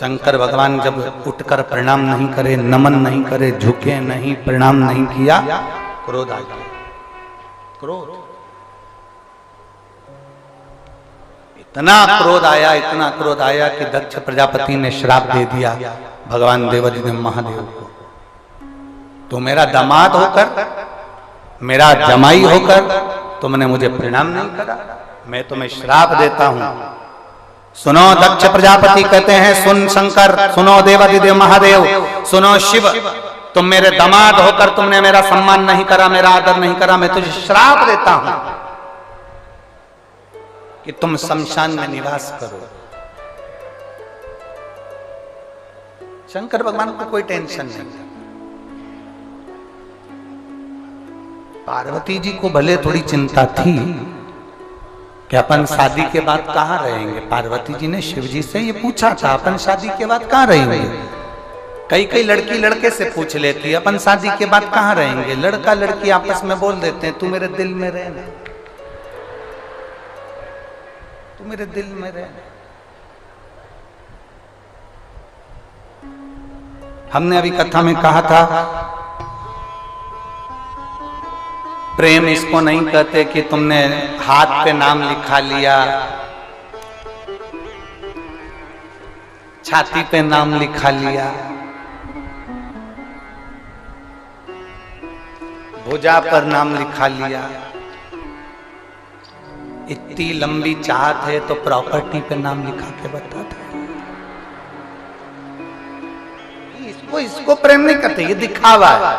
शंकर भगवान जब उठकर प्रणाम नहीं करे, नमन नहीं करे, झुके नहीं, प्रणाम नहीं किया, क्रोध आ गया। क्रोध, इतना क्रोध आया, इतना क्रोध आया कि दक्ष प्रजापति ने श्राप दे दिया भगवान देवादिदेव महादेव को। तो मेरा दामाद होकर, मेरा जमाई होकर तुमने मुझे प्रणाम नहीं करा, मैं तुम्हें श्राप देता हूं। सुनो दक्ष प्रजापति कहते हैं, सुन शंकर, सुनो देवादिदेव महादेव, सुनो शिव, तुम मेरे दामाद होकर तुमने मेरा सम्मान नहीं करा, मेरा आदर नहीं करा, मैं तुझे श्राप देता हूं कि तुम शमशान में निवास करो। शंकर भगवान को कोई टेंशन नहीं था। पार्वती जी को भले थोड़ी चिंता थी कि अपन शादी के बाद कहां रहेंगे। पार्वती जी ने शिव जी से ये पूछा था, अपन शादी के बाद कहां रहेंगे। कई लड़की लड़के से पूछ लेती है, अपन शादी के बाद कहां रहेंगे। लड़का लड़की आपस में बोल देते हैं, तू मेरे दिल में रहना, तू मेरे दिल में रहना। हमने अभी कथा में कहा था, प्रेम इसको नहीं कहते कि तुमने हाथ पे नाम लिखा लिया, छाती पे नाम लिखा लिया, भुजा पर नाम लिखा लिया। इतनी लंबी चाहत है तो प्रॉपर्टी पे नाम लिखा के बता दो। इसको प्रेम नहीं करते, ये दिखावा है,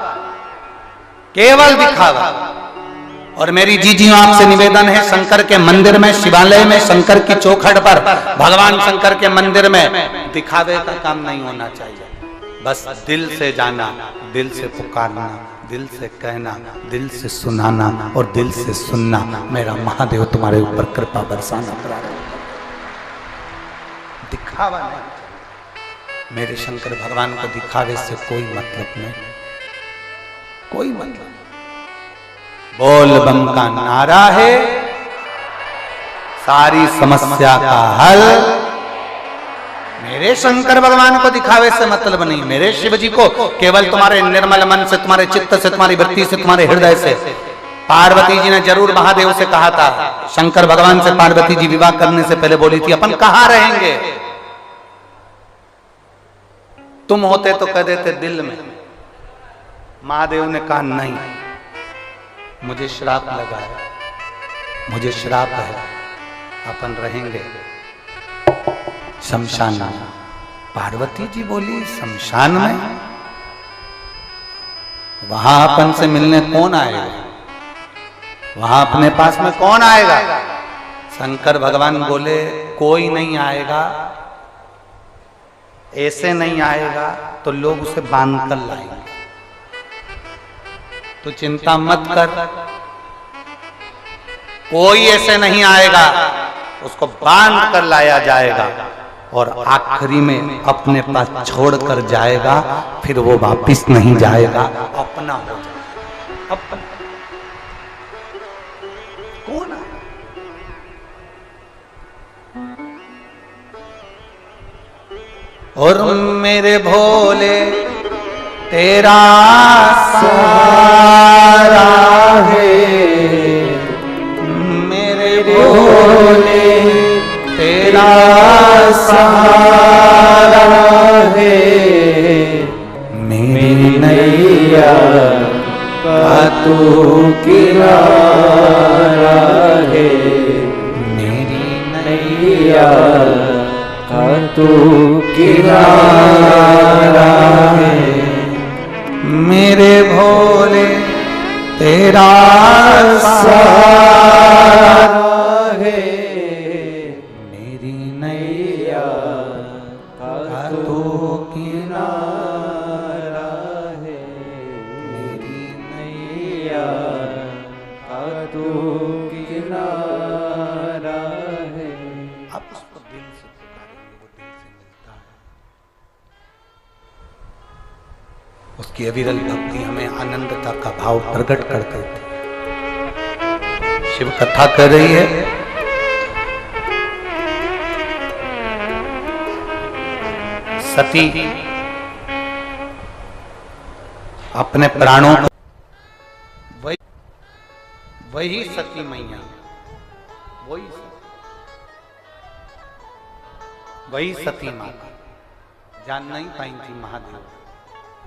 केवल दिखावा। और मेरी जीजियों आपसे निवेदन है, शंकर के मंदिर में, शिवालय में, शंकर की चौखट पर, भगवान शंकर के मंदिर में दिखावे का काम नहीं होना चाहिए। बस दिल से जाना, दिल से पुकारना, दिल से कहना, दिल से सुनाना और दिल से सुनना, मेरा महादेव तुम्हारे ऊपर कृपा बरसाना। दिखावा नहीं, मेरे शंकर भगवान को दिखावे से कोई मतलब नहीं, कोई मतलब। बोल बम का नारा है सारी समस्या का हल। मेरे शंकर भगवान को दिखावे से मतलब नहीं, मेरे शिव जी को केवल तुम्हारे निर्मल मन से, तुम्हारे चित्त से, तुम्हारी वृत्ति से, तुम्हारे हृदय से। पार्वती जी ने जरूर महादेव से कहा था, शंकर भगवान से पार्वती जी विवाह करने से पहले बोली थी, अपन कहां रहेंगे। तुम होते तो कह देते दिल में। महादेव ने कहा नहीं, मुझे श्राप लगा है, मुझे श्राप है, अपन रहेंगे शमशान में। पार्वती जी बोली, शमशान में? वहां अपन से मिलने कौन आएगा, वहां अपने पास में कौन आएगा। शंकर भगवान बोले, कोई नहीं आएगा, ऐसे नहीं आएगा तो लोग उसे बांध कर लाएंगे, तो चिंता मत कर, कोई ऐसे नहीं आएगा, उसको बांध कर लाया जाएगा। और आखिरी में अपने पास छोड़कर जाएगा, फिर वो वापिस नहीं जाएगा, अपना हो जाएगा। अपना कौन है? और मेरे भोले तेरा सहारा है, मेरे भोले तेरा सहारा है, मेरी नैया का तू किनारा है, मेरी नैया का तू किनारा है, मेरे भोले तेरा सहारा है, मेरी नैया का तू किनारा है, मेरी नैया का तू किनारा है। आप उसको दिल से पुकारेंगे, वो दिल से मिलता है। उसकी अविरल भक्ति हमें आनंदता का भाव प्रकट करते थे। शिव कथा कर रही है, सती अपने प्राणों को, वही सती मैया, वही सती माता जान नहीं पाई थी, महादेव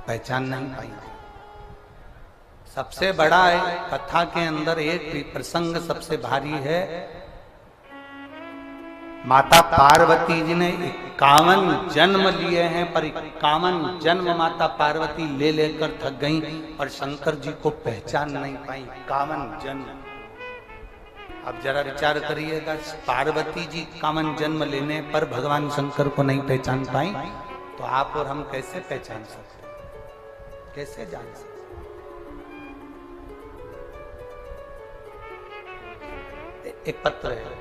पहचान नहीं पाई थी। सबसे बड़ा है कथा के अंदर एक प्रसंग सबसे भारी है। माता पार्वती जी ने 51 जन्म लिए हैं, पर 51 जन्म माता पार्वती ले लेकर थक गईं और शंकर जी को पहचान नहीं पाई। 51 जन्म। अब जरा विचार करिएगा, पार्वती जी 51 जन्म लेने पर भगवान शंकर को नहीं पहचान पाई, तो आप और हम कैसे पहचान सकते, कैसे जान सकते? एक पत्र है,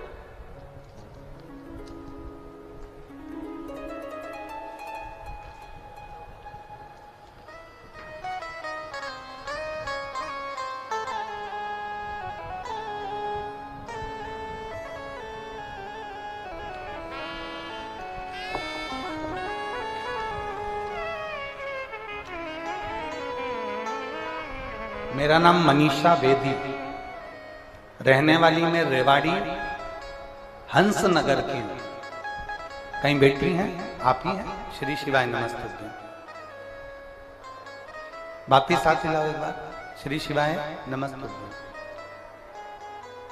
मेरा नाम मनीषा बेदी, रहने वाली मैं रेवाड़ी हंस नगर की। कहीं बैठी हैं? आप ही हैं? श्री शिवाय नमस्ते। वापिस साथ मिलाओ एक बार। श्री शिवाय नमस्ते।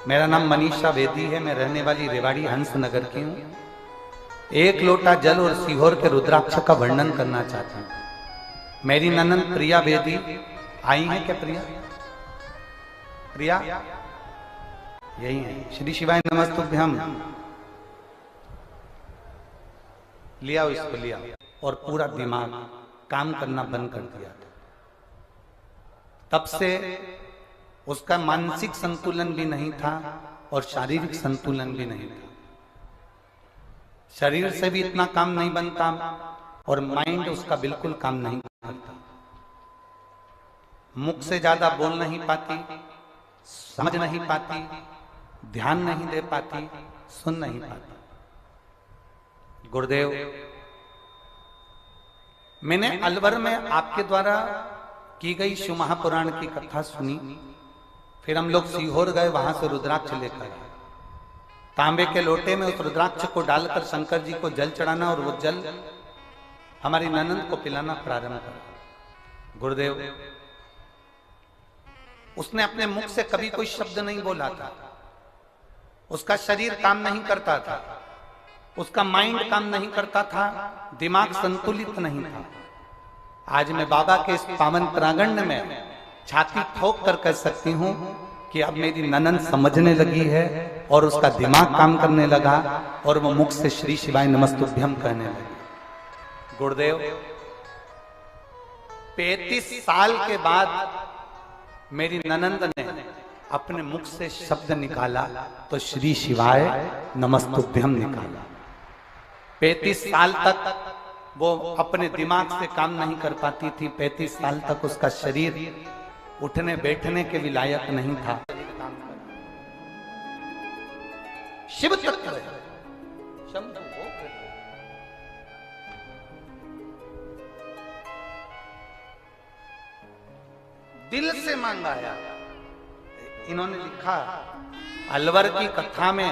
मेरा नाम मनीषा बेदी है, मैं रहने वाली रेवाड़ी हंस नगर की हूँ। एक लोटा जल और सीहोर के रुद्राक्ष का वर्णन करना चाहता हूँ। मेरी ननद प्रिया बेदी आई है क्या? प्रिया यही है। श्री शिवाय नमस्तुभ्यम। लिया इसको, लिया। और पूरा दिमाग काम करना बंद कर दिया। तब से उसका मानसिक संतुलन भी नहीं था और शारीरिक संतुलन भी नहीं था। शरीर से भी इतना काम नहीं बनता और माइंड उसका बिल्कुल काम नहीं करता। मुख से ज्यादा बोल नहीं पाती, समझ नहीं पाती, ध्यान नहीं दे पाती, सुन नहीं पाती। गुरुदेव, मैंने अलवर में आपके द्वारा की गई शिव महापुराण की कथा सुनी। फिर हम लोग सीहोर गए, वहां से रुद्राक्ष लेकर आए। तांबे के लोटे में उस रुद्राक्ष को डालकर शंकर जी को जल चढ़ाना और वो जल हमारी ननद को पिलाना प्रारंभ करा। गुरुदेव, उसने अपने मुख से कभी कोई शब्द नहीं बोला था। उसका शरीर काम नहीं करता था, उसका माइंड काम नहीं करता था, दिमाग संतुलित नहीं था। आज मैं बाबा के इस पावन प्रांगण में छाती ठोक कर कह सकती हूँ कि अब मेरी ननद समझने लगी है और उसका दिमाग काम करने लगा और वो मुख से श्री शिवाय नमस्तुभ्यम कहने लगी। गुरुदेव, 35 साल के बाद मेरी ननंद ने अपने मुख से शब्द निकाला तो श्री शिवाय नमस्तुभ्यम निकाला। 35 साल तक वो अपने दिमाग से काम नहीं कर पाती थी। 35 साल तक उसका शरीर उठने बैठने के भी लायक नहीं था। शिव तत्व है। शंभु वो दिल से मांगाया। इन्होंने लिखा अलवर की कथा में,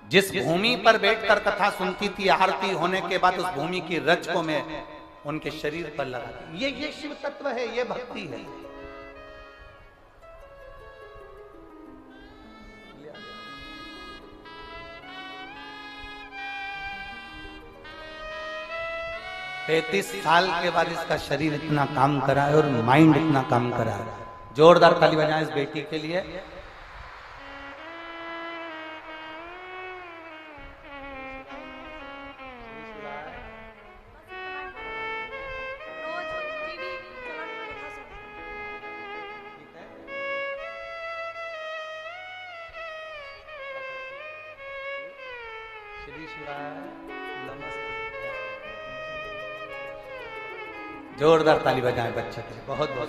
जिस भूमि पर बैठकर कथा सुनती थी, आरती होने के बाद उस भूमि की रज को मैं उनके शरीर पर लगा दी। ये शिव तत्व है, ये भक्ति है। पैंतीस साल के बाद इसका शरीर इतना काम करा है और माइंड इतना काम करा है। जोरदार ताली बजाएं इस बेटी के लिए। जोरदार ताली बजाएं बच्चे के लिए। बहुत बहुत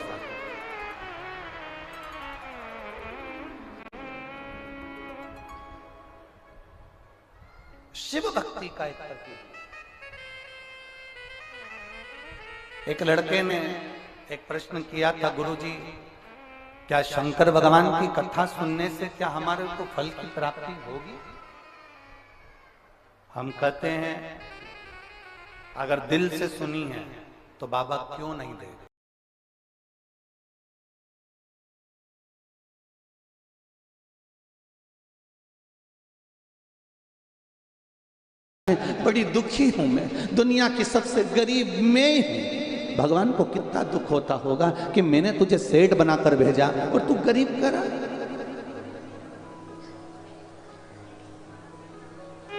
शिव भक्ति का एक प्रतीक। एक लड़के ने एक प्रश्न किया था, गुरुजी क्या शंकर भगवान की कथा सुनने से क्या हमारे को फल की प्राप्ति होगी? हम कहते हैं अगर दिल से सुनी है तो बाबा क्यों नहीं दे। बड़ी दुखी हूं मैं, दुनिया की सबसे गरीब मैं हूं। भगवान को कितना दुख होता होगा कि मैंने तुझे सेठ बनाकर भेजा और तू गरीब करा।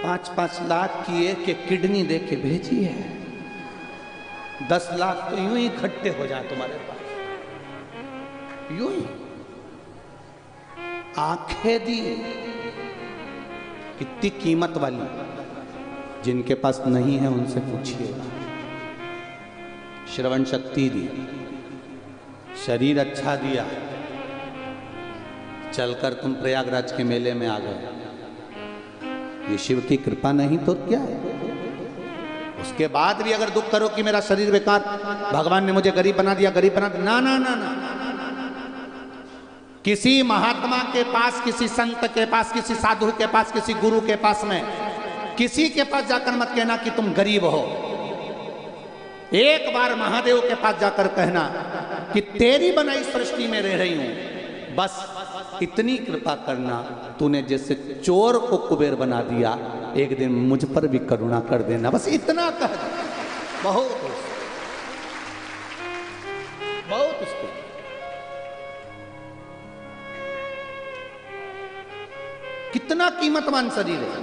5-5 लाख की एक किडनी दे के भेजी है। 10 लाख तो यूं ही इकट्ठे हो जाए तुम्हारे पास, यूं ही। आंखें दी, कितनी कीमत वाली, जिनके पास नहीं है उनसे पूछिएगा। श्रवण शक्ति दी, शरीर अच्छा दिया, चलकर तुम प्रयागराज के मेले में आ गए। ये शिव की कृपा नहीं तो क्या है? उसके बाद भी अगर दुख करो कि मेरा शरीर बेकार, भगवान ने मुझे गरीब बना दिया, गरीब बना दिया, ना ना ना ना। किसी महात्मा के पास, किसी संत के पास, किसी साधु के पास, किसी गुरु के पास में, किसी के पास जाकर मत कहना कि तुम गरीब हो। एक बार महादेव के पास जाकर कहना कि तेरी बनाई सृष्टि में रह रही हूं, बस इतनी कृपा करना, तूने जैसे चोर को कुबेर बना दिया, एक दिन मुझ पर भी करुणा कर देना, बस इतना कह दे। बहुत बहुत उसको कितना कीमतवान शरीर है।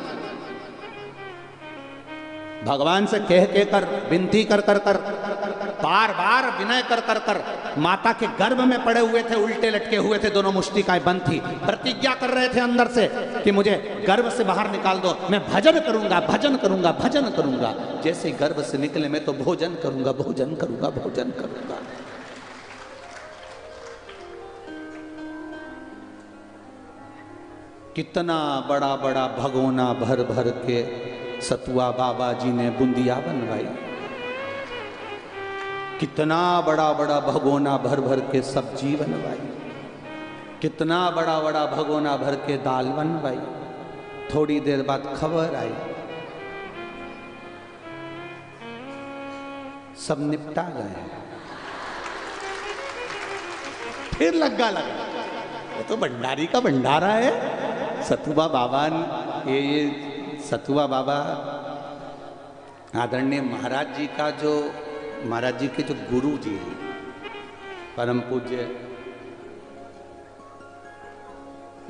भगवान से कह के कर, विनती कर कर कर, बार बार विनय कर कर कर, माता के गर्भ में पड़े हुए थे, उल्टे लटके हुए थे, दोनों मुष्टिकाएं बंद थी, प्रतिज्ञा कर रहे थे अंदर से कि मुझे गर्भ से बाहर निकाल दो, मैं भजन करूंगा, भजन करूंगा, भजन करूंगा। जैसे ही गर्भ से निकले मैं तो भोजन करूंगा, भोजन करूंगा, भोजन करूंगा। कितना बड़ा बड़ा भगोना भर भर के सतुआ बाबा जी ने बूंदिया बनवाई। कितना बड़ा बड़ा भगोना भर भर के सब्जी बनवाई। कितना बड़ा बड़ा भगोना भर के दाल बनवाई। थोड़ी देर बाद खबर आई, सब निपटा गए। फिर लगा ये तो भंडारी का भंडारा है। सतुआ बाबा, ये सतुआ बाबा आदरणीय महाराज जी का, जो महाराज जी के जो गुरु जी हैं, परम पूज्य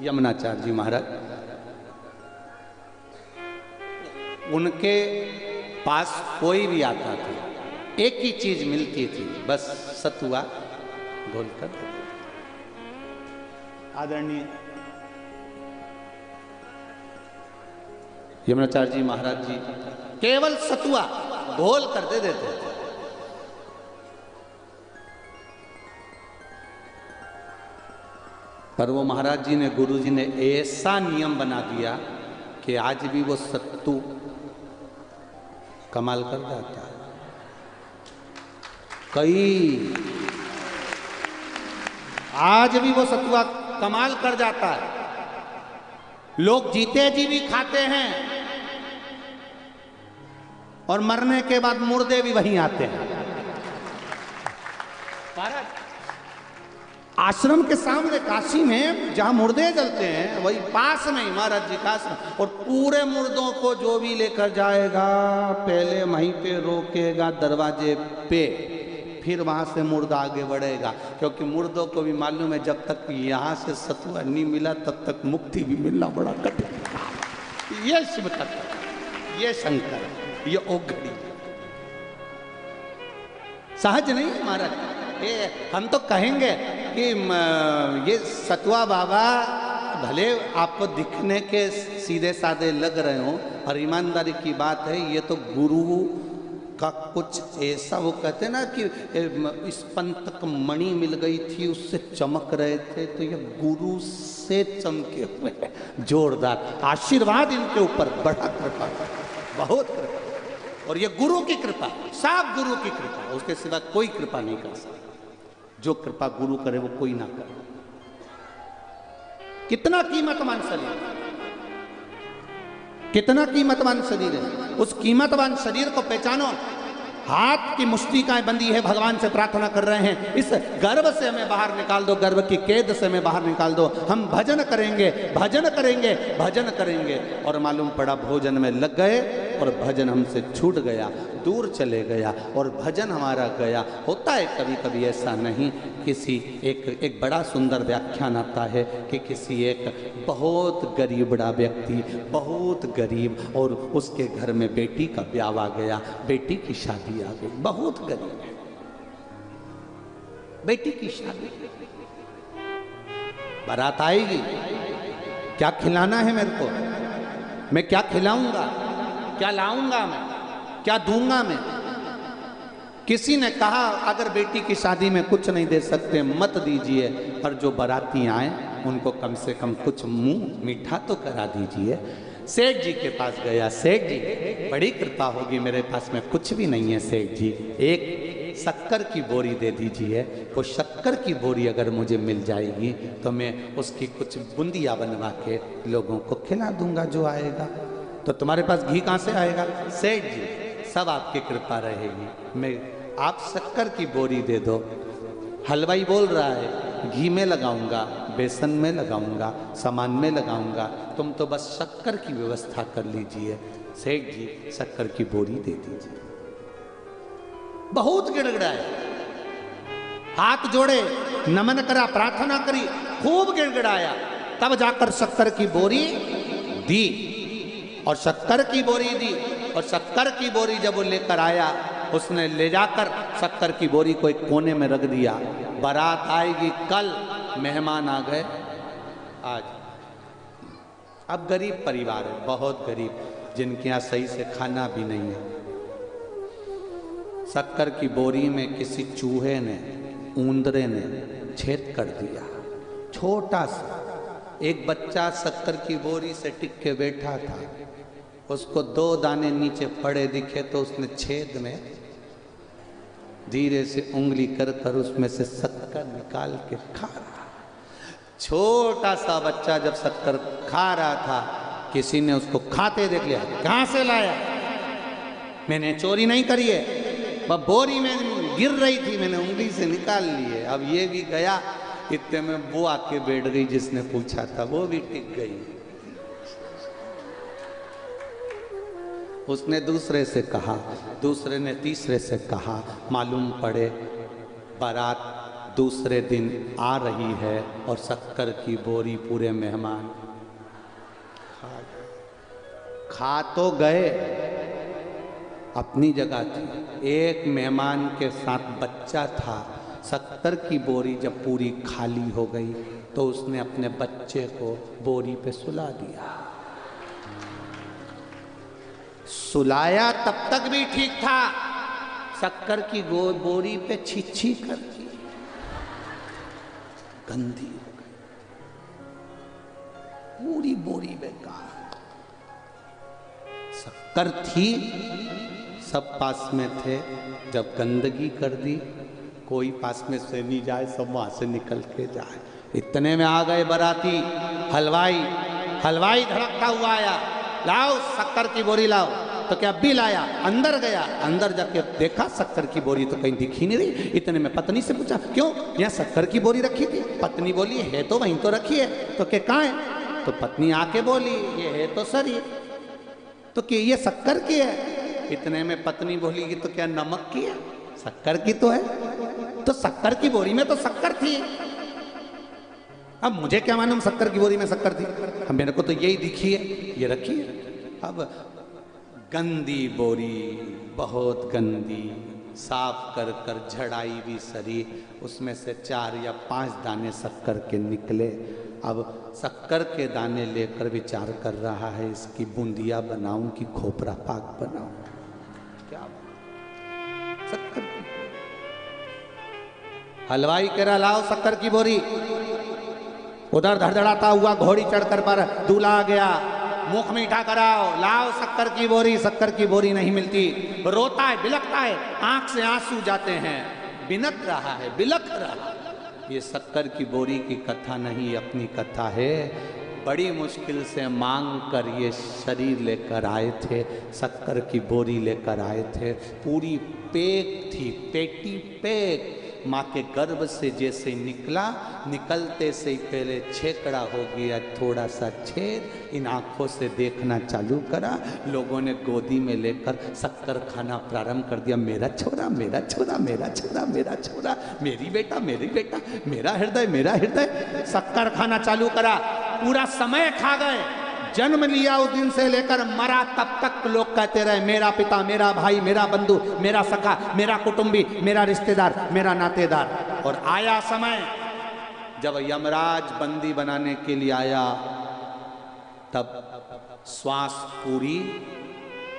यमुनाचार्य जी महाराज, उनके पास कोई भी आता था, एक ही चीज मिलती थी, बस सतुआ घोलकर। आदरणीय यमुनाचार्य जी महाराज जी केवल सतुआ घोल कर दे देते थे। पर वो महाराज जी ने, गुरु जी ने ऐसा नियम बना दिया कि आज भी वो सत्तू कमाल कर जाता है। आज भी वो सतुआ कमाल कर जाता है। लोग जीते जी भी खाते हैं और मरने के बाद मुर्दे भी वहीं आते हैं। आश्रम के सामने काशी में जहां मुर्दे जलते हैं वही पास में ही महाराज जी का आश्रम, और पूरे मुर्दों को जो भी लेकर जाएगा पहले वहीं पे रोकेगा दरवाजे पे, फिर वहां से मुर्दा आगे बढ़ेगा, क्योंकि मुर्दों को भी मालूम है जब तक यहाँ से सतुआ नहीं मिला तब तक मुक्ति भी मिलना बड़ा कठिन। ये शिव तत्व, ये शंकर, ये ओघड़ी सहज नहीं महाराज। ये हम तो कहेंगे कि ये सतुआ बाबा भले आपको दिखने के सीधे साधे लग रहे हो, और ईमानदारी की बात है ये तो गुरु का कुछ ऐसा, वो कहते हैं ना कि स्पंदक मणि मिल गई थी उससे चमक रहे थे, तो ये गुरु से चमके हुए जोरदार आशीर्वाद इनके ऊपर, बड़ा कृपा, बहुत कृपा। और ये गुरु की कृपा, साफ गुरु की कृपा, उसके सिवा कोई कृपा नहीं कर सकता। जो कृपा गुरु करे वो कोई ना करे। कितना कीमतवान शरीर, कितना कीमतवान शरीर है। उस कीमतवान शरीर को पहचानो। हाथ की मुष्टिकाएं बंदी है, भगवान से प्रार्थना कर रहे हैं इस गर्भ से हमें बाहर निकाल दो, गर्भ की कैद से हमें बाहर निकाल दो। हम भजन करेंगे, भजन करेंगे, भजन करेंगे, और मालूम पड़ा भोजन में लग गए और भजन हमसे छूट गया, दूर चले गया और भजन हमारा गया। होता है कभी कभी ऐसा नहीं। किसी एक बड़ा सुंदर व्याख्यान आता है कि किसी एक बहुत गरीबड़ा व्यक्ति, बहुत गरीब, और उसके घर में बेटी का ब्याह आ गया, बेटी की शादी आ गई, बहुत गरीब है, बेटी की शादी, बारात आएगी, क्या खिलाना है मेरे को, मैं क्या खिलाऊंगा, क्या लाऊंगा, मैं क्या दूंगा। मैं किसी ने कहा अगर बेटी की शादी में कुछ नहीं दे सकते मत दीजिए, पर जो बाराती आए उनको कम से कम कुछ मुंह मीठा तो करा दीजिए। सेठ जी के पास गया, सेठ जी बड़ी कृपा होगी, मेरे पास में कुछ भी नहीं है सेठ जी, एक शक्कर की बोरी दे दीजिए। वो शक्कर की बोरी अगर मुझे मिल जाएगी तो मैं उसकी कुछ बूंदियाँ बनवा के लोगों को खिला दूंगा जो आएगा। तो तुम्हारे पास घी कहाँ से आएगा? सेठ जी सब आपकी कृपा रहेगी, मैं आप शक्कर की बोरी दे दो। हलवाई बोल रहा है घी में लगाऊंगा, बेसन में लगाऊंगा, सामान में लगाऊंगा, तुम तो बस शक्कर की व्यवस्था कर लीजिए। सेठ जी शक्कर की बोरी दे दीजिए। बहुत गिड़गिड़ाए, हाथ जोड़े, नमन करा, प्रार्थना करी, खूब गिड़गिड़ाया, तब जाकर शक्कर की बोरी दी, और शक्कर की बोरी दी। और शक्कर की बोरी जब वो लेकर आया, उसने ले जाकर शक्कर की बोरी को एक कोने में रख दिया। बारात आएगी कल, मेहमान आ गए आज। अब गरीब परिवार है, बहुत गरीब, जिनके यहाँ सही से खाना भी नहीं है। शक्कर की बोरी में किसी चूहे ने, ऊंदरे ने छेद कर दिया, छोटा सा। एक बच्चा शक्कर की बोरी से टिक के बैठा था, उसको 2 दाने नीचे पड़े दिखे तो उसने छेद में धीरे से उंगली कर कर उसमें से शक्कर निकाल के खा रहा। छोटा सा बच्चा जब शक्कर खा रहा था, किसी ने उसको खाते देख लिया, कहाँ से लाया? मैंने चोरी नहीं करी है, वह बोरी में गिर रही थी, मैंने उंगली से निकाल ली है। अब ये भी गया, इतने में वो आके बैठ गई जिसने पूछा था, वो भी टिक गई। उसने दूसरे से कहा, दूसरे ने तीसरे से कहा, मालूम पड़े बारात दूसरे दिन आ रही है और शक्कर की बोरी पूरे मेहमान खा तो गए, अपनी जगह थी। एक मेहमान के साथ बच्चा था, शक्कर की बोरी जब पूरी खाली हो गई तो उसने अपने बच्चे को बोरी पे सुला दिया। सुलाया तब तक भी ठीक था, शक्कर की बोरी पे छिछी कर दी, गंदी हो गई, पूरी बोरी बेकार। शक्कर थी, सब पास में थे, जब गंदगी कर दी, कोई पास में से नहीं जाए, सब वहां से निकल के जाए। इतने में आ गए बाराती, हलवाई धड़कता हुआ आया, लाओ शक्कर की बोरी लाओ। तो क्या भी लाया, अंदर गया, अंदर जाके देखा शक्कर की बोरी तो कहीं दिखी नहीं रही। इतने में पत्नी से पूछा, क्यों यहाँ शक्कर की बोरी रखी थी? पत्नी बोली, है तो वहीं तो रखी है। तो क्या कहाँ है? तो पत्नी आके बोली, ये है तो सरी, तो क्या ये शक्कर की है? इतने में पत्नी बोली कि तो क्या नमक की है? शक्कर की तो है। तो शक्कर की बोरी में तो शक्कर थी, अब मुझे क्या मालूम शक्कर की बोरी में शक्कर थी, अब मेरे को तो यही दिखी है, ये रखी है। अब गंदी बोरी, बहुत गंदी, साफ कर कर झड़ाई भी सरी, उसमें से 4 या 5 दाने शक्कर के निकले। अब शक्कर के दाने लेकर विचार कर रहा है, इसकी बूंदिया बनाऊं कि खोपरा पाक बनाऊं, क्या शक्कर की। हलवाई कह रहा, लाओ शक्कर की बोरी। उधर धड़धड़ाता हुआ घोड़ी चढ़कर पर दूल्हा आ गया, मुख मीठा कराओ, लाओ शक्कर की बोरी। शक्कर की बोरी नहीं मिलती, रोता है, बिलखता है, आंख से आंसू जाते हैं, बिनक रहा है, बिलख रहा है। ये शक्कर की बोरी की कथा नहीं, अपनी कथा है। बड़ी मुश्किल से मांग कर ये शरीर लेकर आए थे, शक्कर की बोरी लेकर आए थे। पूरी पैक थी, पेटी पैक। माँ के गर्भ से जैसे निकला, निकलते से ही पहले छेकड़ा हो गया, थोड़ा सा छेद। इन आँखों से देखना चालू करा, लोगों ने गोदी में लेकर शक्कर खाना प्रारंभ कर दिया। मेरा छोरा, मेरा छोरा, मेरा छोरा, मेरा छोरा, मेरी बेटा, मेरी बेटा, मेरा हृदय, मेरा हृदय। शक्कर खाना चालू करा, पूरा समय खा गए। जन्म लिया उस दिन से लेकर मरा तब तक लोग कहते रहे, मेरा पिता, मेरा भाई, मेरा बंधु, मेरा सखा, मेरा कुटुंबी, मेरा रिश्तेदार, मेरा नातेदार। और आया समय जब यमराज बंदी बनाने के लिए आया, तब श्वास पूरी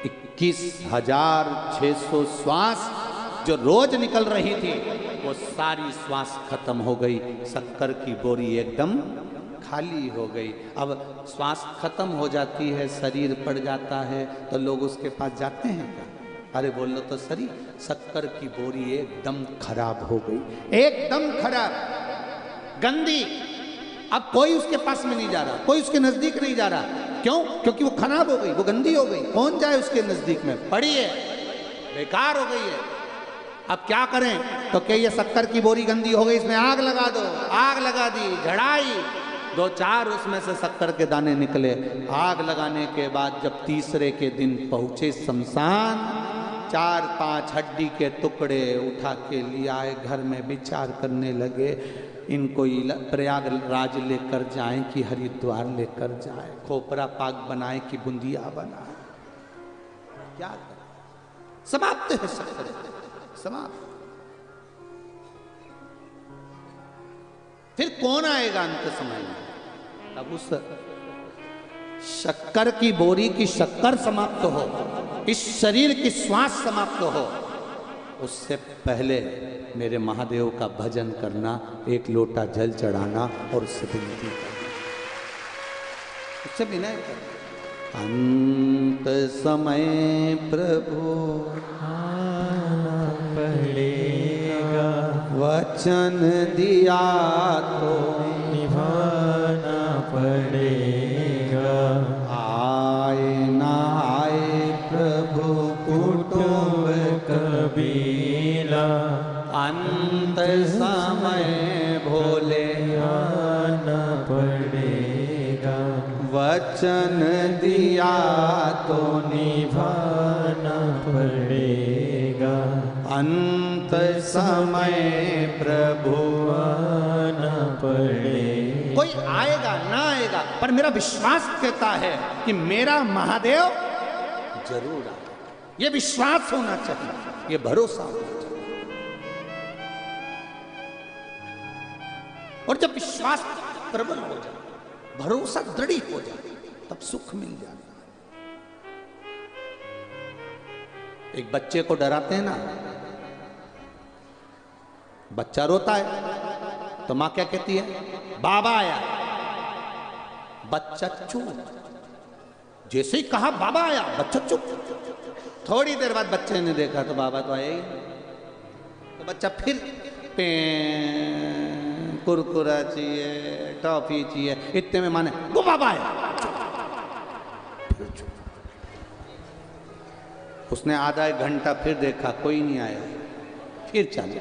21,600 श्वास जो रोज निकल रही थी, वो सारी श्वास खत्म हो गई। शक्कर की बोरी एकदम खाली हो गई। अब श्वास खत्म हो जाती है, शरीर पड़ जाता है, तो लोग उसके पास जाते हैं क्या? अरे बोलो तो सही, शक्कर की बोरी एकदम खराब हो गई, एकदम खराब, गंदी। अब कोई उसके पास में नहीं जा रहा, कोई उसके नजदीक नहीं जा रहा। क्यों? क्योंकि वो खराब हो गई, वो गंदी हो गई। कौन जाए उसके नजदीक में? पड़ी है, बेकार हो गई है। अब क्या करें? तो क्या ये शक्कर की बोरी गंदी हो गई, इसमें आग लगा दो। आग लगा दी, झड़ाई, 2-4 उसमें से शक्कर के दाने निकले। आग लगाने के बाद जब तीसरे के दिन पहुंचे शमशान, 4-5 हड्डी के टुकड़े उठा के ले आए, घर में विचार करने लगे, इनको प्रयागराज लेकर जाएं कि हरिद्वार लेकर जाएं, खोपरा पाक बनाए कि बूंदिया बनाए, क्या करें? समाप्त है शक्कर, समाप्त। फिर कौन आएगा अंत समय में? अब उस शक्कर की बोरी की शक्कर समाप्त हो, इस शरीर की श्वास समाप्त हो, उससे पहले मेरे महादेव का भजन करना, 1 लोटा जल चढ़ाना और उससे विनती करना, उससे विनय करना। अंत समय प्रभु आना पड़ेगा, वचन दिया तो निभाना पड़ेगा। आए ना आए प्रभु कुटुंब कबीला, अंत समय भोले आना पड़ेगा। वचन दिया तो निभाना पड़ेगा। अंत समय प्रभु आना पड़ेगा। कोई आएगा ना आएगा, पर मेरा विश्वास कहता है कि मेरा महादेव जरूर आएगा। ये विश्वास होना चाहिए, ये भरोसा होना चाहिए। और जब विश्वास प्रबल हो जाए, भरोसा दृढ़ हो जाए, तब सुख मिल जाता है। एक बच्चे को डराते हैं ना, बच्चा रोता है तो मां क्या कहती है, बाबा आया। बच्चा चुप, जैसे ही कहा बाबा आया बच्चा चुप। थोड़ी देर बाद बच्चे ने देखा तो बाबा तो आया ही, तो बच्चा फिर कुरकुरा चाहिए, टॉफी चाहिए, इतने में माने वो बाबा आया। उसने आधा एक घंटा फिर देखा कोई नहीं आया, फिर चले।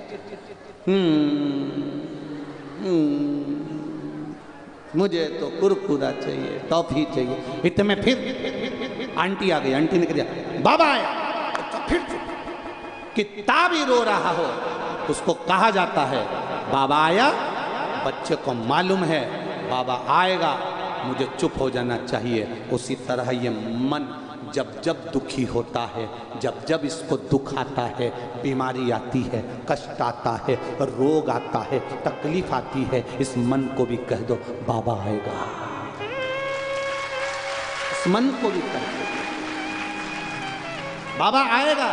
मुझे तो कुरकुरा चाहिए, टॉफी चाहिए। इतने में फिर आंटी आ गई, आंटी ने कह दिया बाबा आया। तो फिर कितना भी रो रहा हो उसको कहा जाता है बाबा आया। बच्चे को मालूम है बाबा आएगा, मुझे चुप हो जाना चाहिए। उसी तरह ये मन जब जब दुखी होता है, जब जब इसको दुख आता है, बीमारी आती है, कष्ट आता है, रोग आता है, तकलीफ आती है, इस मन को भी कह दो बाबा आएगा। इस मन को भी कह दो बाबा आएगा।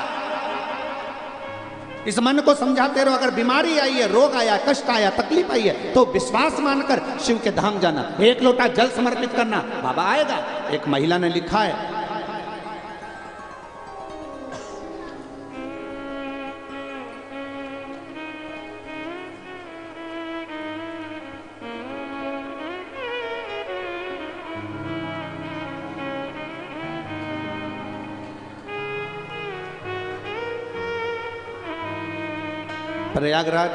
इस मन को समझाते रहो। अगर बीमारी आई है, रोग आया, कष्ट आया, तकलीफ आई है, तो विश्वास मानकर शिव के धाम जाना, एक लोटा जल समर्पित करना, बाबा आएगा। एक महिला ने लिखा है, प्रयागराज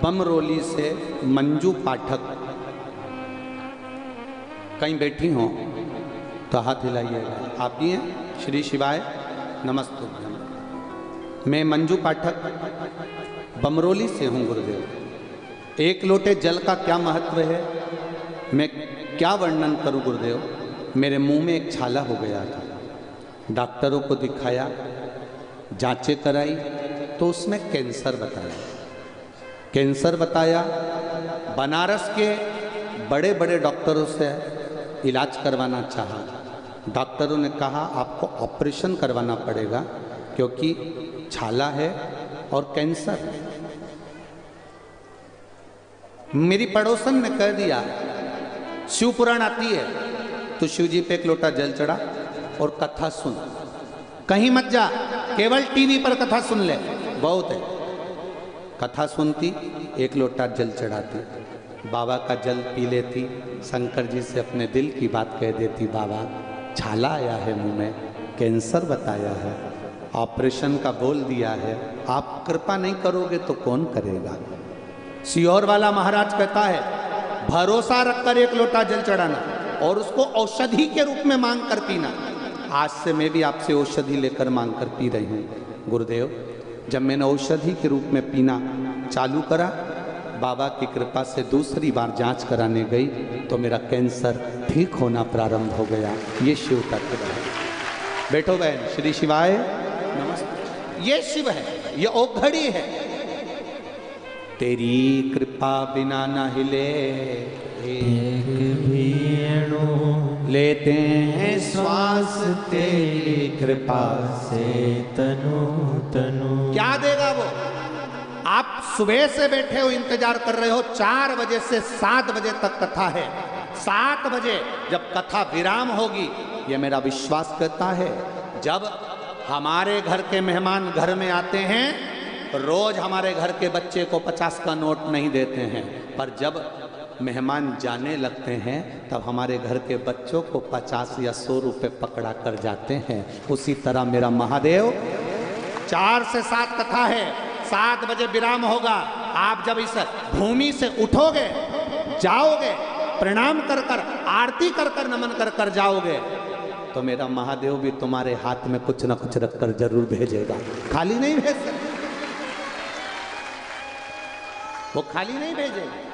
बमरोली से मंजू पाठक कहीं बैठी हो तो हाथ हिलाइएगा। आप भी हैं? श्री शिवाय नमस्ते। मैं मंजू पाठक बमरोली से हूँ गुरुदेव। एक लोटे जल का क्या महत्व है, मैं क्या वर्णन करूँ गुरुदेव। मेरे मुंह में एक छाला हो गया था, डॉक्टरों को दिखाया, जांचें कराई तो उसमें कैंसर बताया। कैंसर बताया, बनारस के बड़े बड़े डॉक्टरों से इलाज करवाना चाहा। डॉक्टरों ने कहा आपको ऑपरेशन करवाना पड़ेगा क्योंकि छाला है और कैंसर है। मेरी पड़ोसन ने कह दिया शिव पुराण आती है तो शिव जी पे एक लोटा जल चढ़ा और कथा सुन, कहीं मत जा, केवल टीवी पर कथा सुन ले, बहुत है। कथा सुनती, एक लोटा जल चढ़ाती, बाबा का जल पी लेती, शंकर जी से अपने दिल की बात कह देती, बाबा छाला आया है मुंह में, कैंसर बताया है, ऑपरेशन का बोल दिया है, आप कृपा नहीं करोगे तो कौन करेगा। सियोर वाला महाराज कहता है भरोसा रखकर एक लोटा जल चढ़ाना और उसको औषधि के रूप में मांग कर पीना। आज से मैं भी आपसे औषधि लेकर मांग कर पी रही हूँ गुरुदेव। जब मैंने औषधि के रूप में पीना चालू करा, बाबा की कृपा से दूसरी बार जांच कराने गई तो मेरा कैंसर ठीक होना प्रारंभ हो गया। ये शिव तत्व है। बैठो बहन, श्री शिवाय नमस्ते। ये शिव है, ये औघड़ी है। तेरी कृपा बिना न हिले एक भी अणु, लेते हैं श्वास तेरी कृपा से तनु तनु। क्या देगा वो? आप सुबह से बैठे हो, इंतजार कर रहे हो, 4 बजे से 7 बजे तक कथा है। 7 बजे जब कथा विराम होगी, ये मेरा विश्वास कहता है, जब हमारे घर के मेहमान घर में आते हैं, रोज हमारे घर के बच्चे को 50 का नोट नहीं देते हैं, पर जब मेहमान जाने लगते हैं तब हमारे घर के बच्चों को 50 या 100 रुपये पकड़ा कर जाते हैं। उसी तरह मेरा महादेव 4 से 7 कथा है, 7 बजे विराम होगा। आप जब इस भूमि से उठोगे, जाओगे, प्रणाम कर कर, आरती कर कर, नमन कर कर जाओगे, तो मेरा महादेव भी तुम्हारे हाथ में कुछ ना कुछ रखकर जरूर भेजेगा। खाली नहीं भेज सकते, वो खाली नहीं भेजेगा।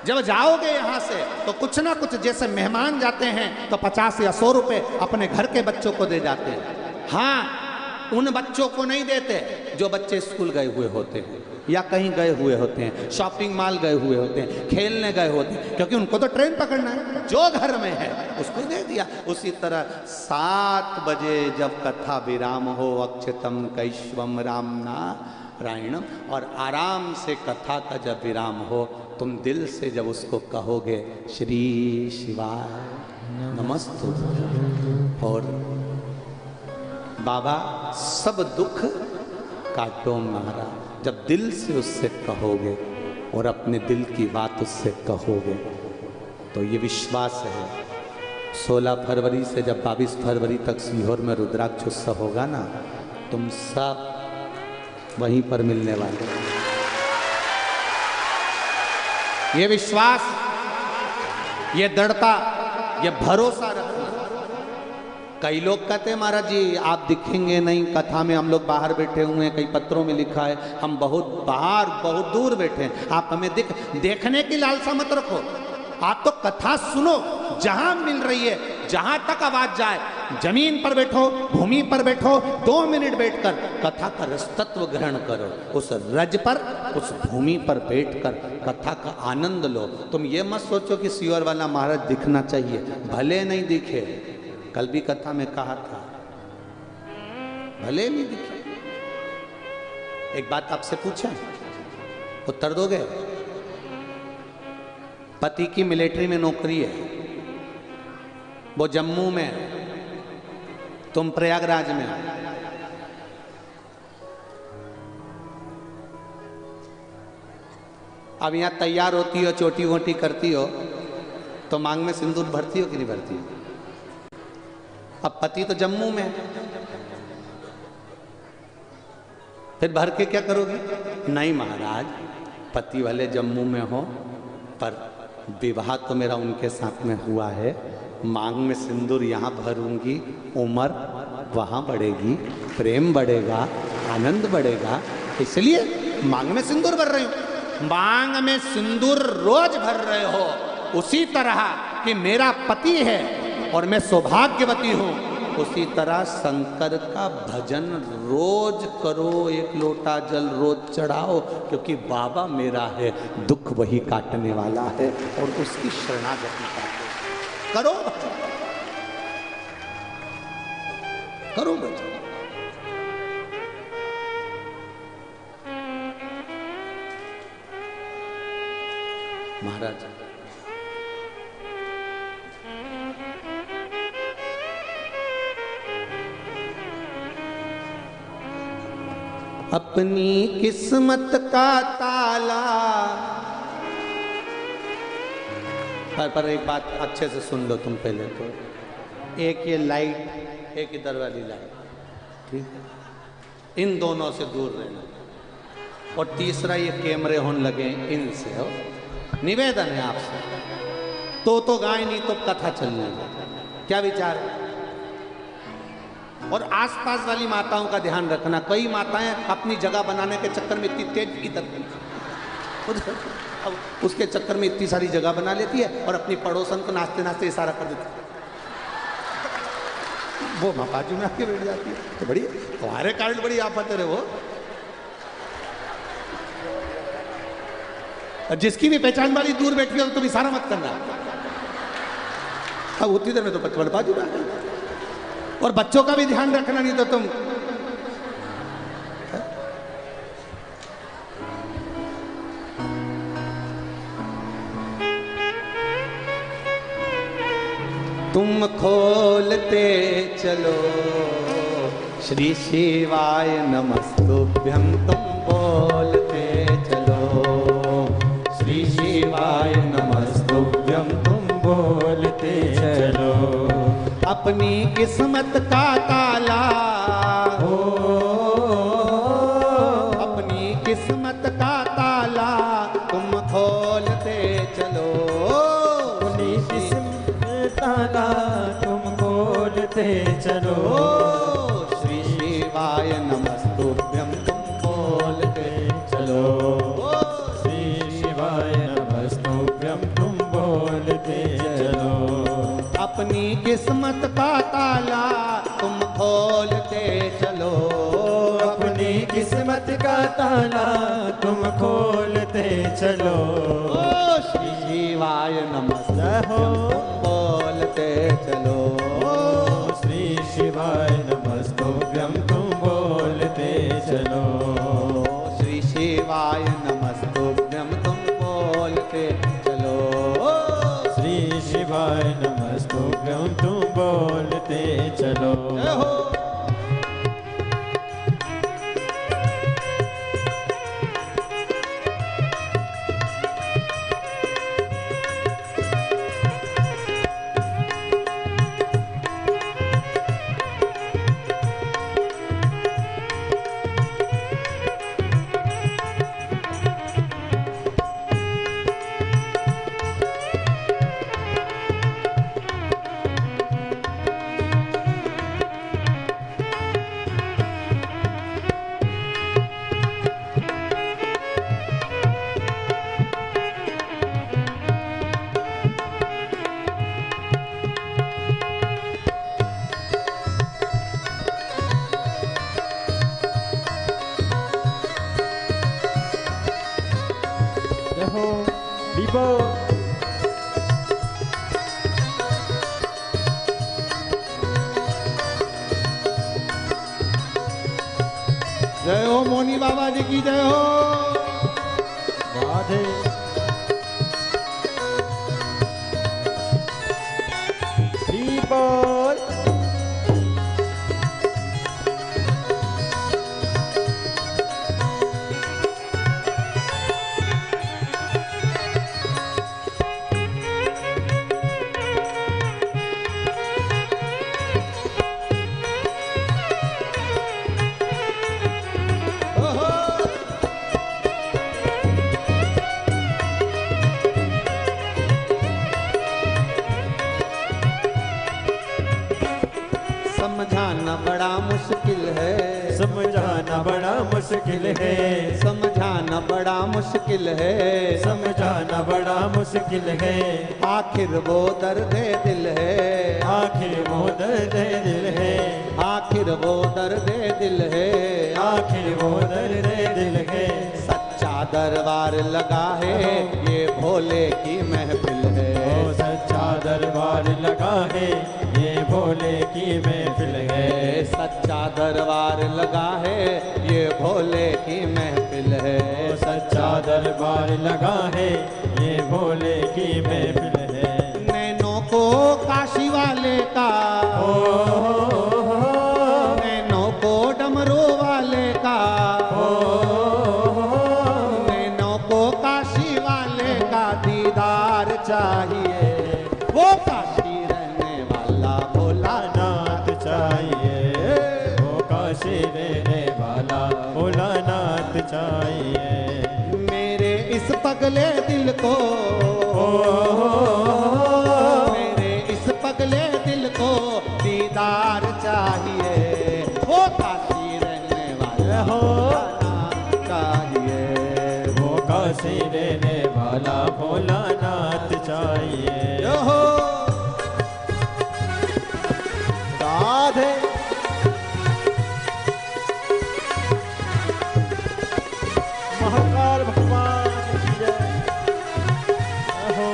जब जाओगे यहां से तो कुछ ना कुछ, जैसे मेहमान जाते हैं तो 50 या 100 रुपए अपने घर के बच्चों को दे जाते हैं। हाँ, उन बच्चों को नहीं देते जो बच्चे स्कूल गए हुए होते हैं या कहीं गए हुए होते हैं, शॉपिंग मॉल गए हुए होते हैं, खेलने गए होते हैं, क्योंकि उनको तो ट्रेन पकड़ना है। जो घर में है उसको दे दिया। उसी तरह 7 बजे जब कथा विराम हो, अक्षतम कैश्वम राम नारायणम, और आराम से कथा का जब विराम हो, तुम दिल से जब उसको कहोगे श्री शिवाय नमस्तु, और बाबा सब दुख काटो महाराज, जब दिल से उससे कहोगे और अपने दिल की बात उससे कहोगे, तो ये विश्वास है 16 फरवरी से जब 22 फरवरी तक सीहोर में रुद्राक्ष उत्सव होगा ना, तुम सब वहीं पर मिलने वाले। ये विश्वास, ये दृढ़ता, ये भरोसा रखना। कई लोग कहते हैं महाराज जी आप दिखेंगे नहीं, कथा में हम लोग बाहर बैठे हुए हैं, कई पत्रों में लिखा है हम बहुत बाहर बहुत दूर बैठे हैं, आप हमें देखने की लालसा मत रखो। आप तो कथा सुनो, जहां मिल रही है, जहां तक आवाज जाए, जमीन पर बैठो, भूमि पर बैठो, 2 मिनट बैठकर कथा का रसतत्व ग्रहण करो। उस रज पर, उस भूमि पर बैठकर कथा का आनंद लो। तुम ये मत सोचो कि सीहोर वाला महाराज दिखना चाहिए, भले नहीं दिखे। कल भी कथा में कहा था, भले नहीं दिखे। एक बात आपसे पूछें, उत्तर दोगे? पति की मिलिट्री में नौकरी है, वो जम्मू में, तुम प्रयागराज में। अब यहां तैयार होती हो, चोटी वोटी करती हो, तो मांग में सिंदूर भरती हो कि नहीं भरती हो? अब पति तो जम्मू में, फिर भर के क्या करोगे? नहीं महाराज, पति वाले जम्मू में हो, पर विवाह तो मेरा उनके साथ में हुआ है, मांग में सिंदूर यहाँ भरूंगी, उम्र वहाँ बढ़ेगी, प्रेम बढ़ेगा, आनंद बढ़ेगा, इसलिए मांग में सिंदूर भर रहे हो। मांग में सिंदूर रोज भर रहे हो, उसी तरह कि मेरा पति है और मैं सौभाग्यवती हूँ, उसी तरह शंकर का भजन रोज करो, 1 लोटा जल रोज चढ़ाओ, क्योंकि बाबा मेरा है, दुख वही काटने वाला है, और उसकी शरणागति करो, करो भजन। महाराज अपनी किस्मत का ताला, पर एक बात अच्छे से सुन लो तुम पहले तो, एक ये लाइट, एक इधर वाली लाइट, ठीक है, इन दोनों से दूर रहना, और तीसरा ये कैमरे होने लगे इनसे हो, निवेदन है आपसे। तो गाय नहीं तो कथा चलने, क्या विचार है? और आसपास वाली माताओं का ध्यान रखना, कई माताएं अपनी जगह बनाने के चक्कर में इतनी तेज इधर, अब उसके चक्कर में इतनी सारी जगह बना लेती है और अपनी पड़ोसन को नाचते नाचते इशारा कर देती है, वो माँ बाजू में आके बैठ जाती है। तो बड़ी तुम्हारे कारण बड़ी आफत है वो। जिसकी भी पहचान वाली दूर बैठी हो तो तुम इशारा मत करना, अब उतनी देर में तो बच्चे बाजू में, और बच्चों का भी ध्यान रखना, नहीं तो तुम खोलते चलो श्री शिवाय नमस्तुभ्यं, तुम बोलते चलो श्री शिवाय नमस्तुभ्यं, तुम बोलते चलो अपनी किस्मत का ताला हो, अपनी किस्मत का ताला तुम खोलते चलो, अपनी किस्मत ताला तुम खोलते चलो, श्री शिवाय नमस्तुभ्यं, तुम बोलते चलो, श्री शिवाय नमस्तुभ्यं, तुम बोलते चलो अपनी किस्मत का ताला तुम खोलते चलो। ताला तुम खोलते चलो। ओ श्री शिवाय नमस्ते हो बोलते चलो। ओ श्री शिवाय नमस्तुभ्यं तुम बोलते चलो। श्री शिवाय नमस्तुभ्यं तुम बोलते चलो। श्री शिवाय नमस्तुभ्यं तुम बोलते चलो। जय हो मोनी बाबा जी की जय हो। राधे बोल। समझाना बड़ा मुश्किल है, समझाना बड़ा मुश्किल है, समझाना बड़ा मुश्किल है, समझाना बड़ा मुश्किल है। आखिर वो दर्द दिल है, आखिर वो दर्द दिल है, आखिर वो दर्द दिल है, आखिर वो दर्द दिल है। सच्चा दरबार लगा है ये भोले की महफिल है। ओ सच्चा दरबार लगा है ये भोले की महफिल है। सच्चा दरबार लगा है ये भोले की महफिल है। ओ सच्चा दरबार लगा है ये भोले की महफिल है। नैनों को काशी वाले का, नैनों को डमरू वाले का, नैनों को काशी वाले का दीदार चाहिए। वो काशी रहने वाला भोलानाथ चाहिए, वो काशी रहने वाला भोलानाथ चाहिए। मेरे इस पगले दिल को, मेरे इस पगले दिल को दीदार चाहिए। वो काशी रहने वाला भोलानाथ चाहिए, वो काशी रहने वाला भोलानाथ चाहिए। राधे महाकाल भगवान की जय हो।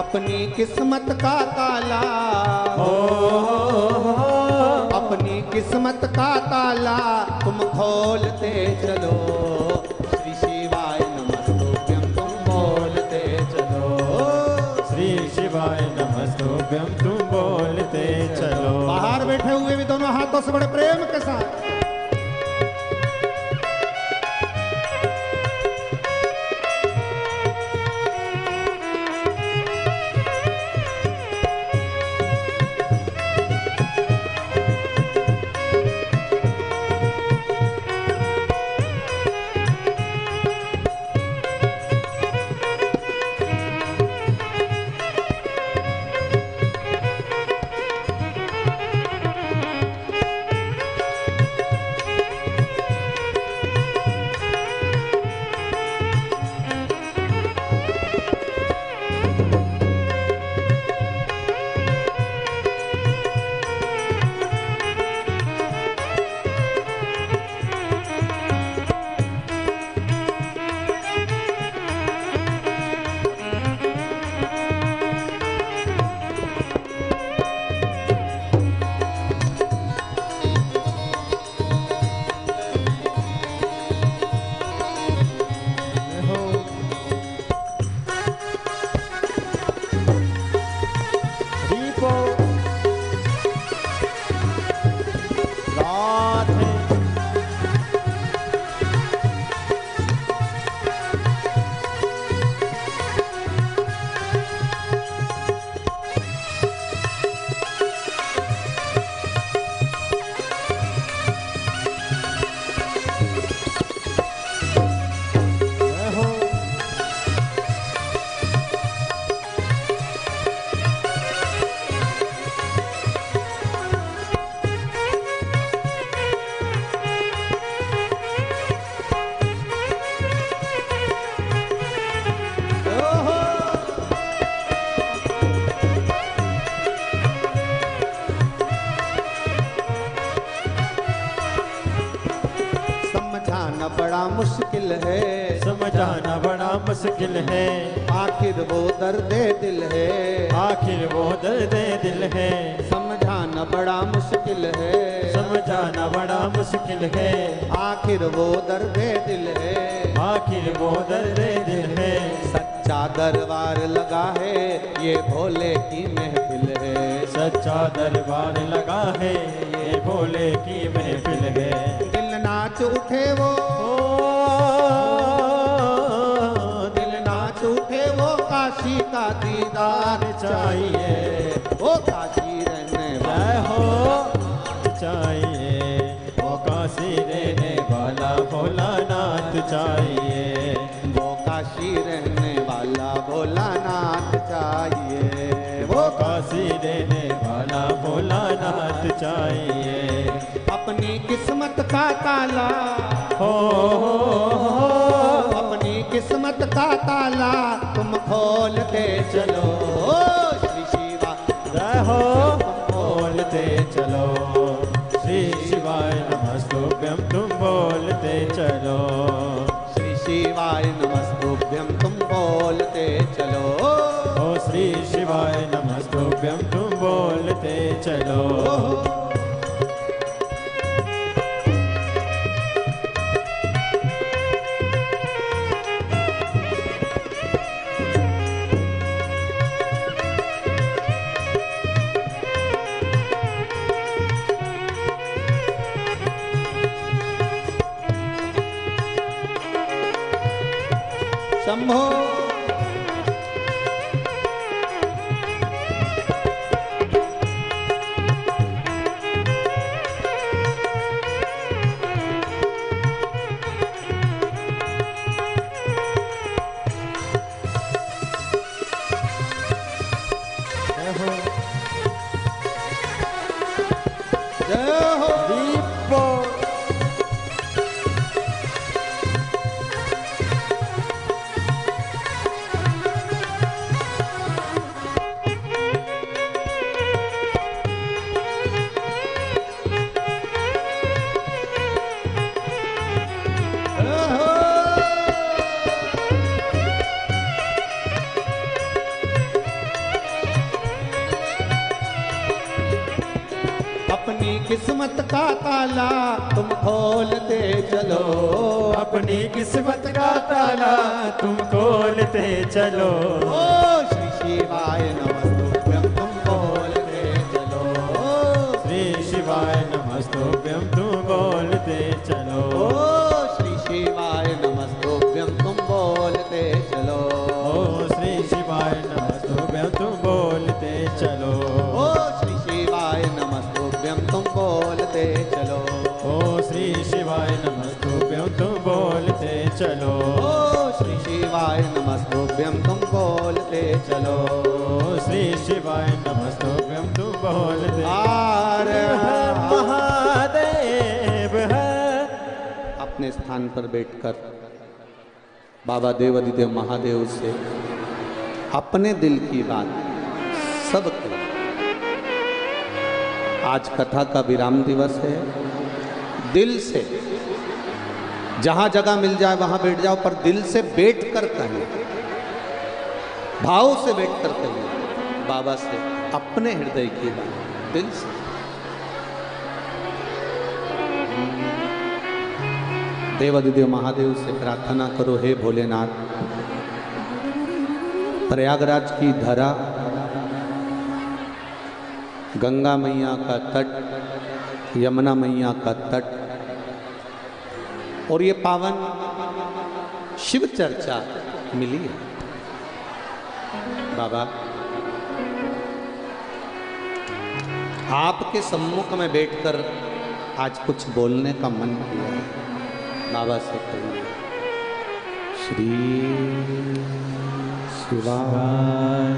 अपनी किस्मत का ताला अपनी किस्मत का ताला तुम खोलते चलो। श्री शिवाय नमस्तुभ्यं तुम बोलते चलो। श्री शिवाय नमस्तुभ्यं तुम बोलते चलो। बाहर बैठे हुए भी दोनों हाथों से बड़े प्रेम के साथ बड़ा मुश्किल है, समझाना बड़ा मुश्किल है। आखिर वो दर्द दिल है, आखिर वो दर्द दिल है। समझाना बड़ा मुश्किल है, समझाना बड़ा मुश्किल है। आखिर वो दर्द दिल है, आखिर वो दर्द दिल है। सच्चा दरबार लगा है ये भोले की महफिल है, सच्चा दरबार लगा है ये भोले की महफिल है। दिल नाच उठे वो, दिल नाच उठे वो काशी का दीदार चाहिए, वो काशी रहने वाला हो चाहिए, वो काशी रहने वाला भोलानाथ चाहिए, वो काशी रहने वाला भोलानाथ चाहिए, वो काशी रहने वाला भोलानाथ चाहिए। अपनी किस्मत का ताला हो अपनी किस्मत का ताला तुम खोलते चलो। श्री शिवा जय हो बोलते चलो, श्री शिवाय नमस्तुभ्यं तुम बोलते चलो, श्री शिवाय नमस्तुभ्यं तुम बोलते चलो। ओ श्री शिवाय नमस्तुभ्यं तुम बोलते चलो। शंभो किस्मत का ताला तुम खोलते चलो, अपनी किस्मत का ताला तुम खोलते चलो। ओ श्री शिवाय नमस्तुभ्यं तुम बोलते चलो, श्री शिवाय नमस्तुभ्यं तुम बोलते चलो। ओ श्री शिवाय नमस्तुभ्यं तुम बोलते चलो, ओ श्री शिवाय नमस्तुभ्यं तुम बोलते चलो। ओ श्री शिवाय नमस्तुभ्यं तुम बोलते चलो, ओ श्री शिवाय नमस्तुभ्यं तुम बोलते चलो। ओ श्री शिवाय नमस्तुभ्यं तुम बोलते चलो, ओ श्री शिवाय नमस्तुभ्यं तुम बोलते। हर महादेव है। अपने स्थान पर बैठकर बाबा देवाधिदेव महादेव से अपने दिल की बात सब कहो। आज कथा का विराम दिवस है। दिल से जहां जगह मिल जाए वहां बैठ जाओ, पर दिल से बैठ कर कहें, भाव से बैठ कर कहें बाबा से अपने हृदय की बात दिल से। देवाधिदेव महादेव से प्रार्थना करो, हे भोलेनाथ, प्रयागराज की धरा, गंगा मैया का तट, यमुना मैया का तट और ये पावन शिव चर्चा मिली है। बाबा, आपके सम्मुख में बैठकर आज कुछ बोलने का मन किया है। बाबा से कहिए, श्री शिवाय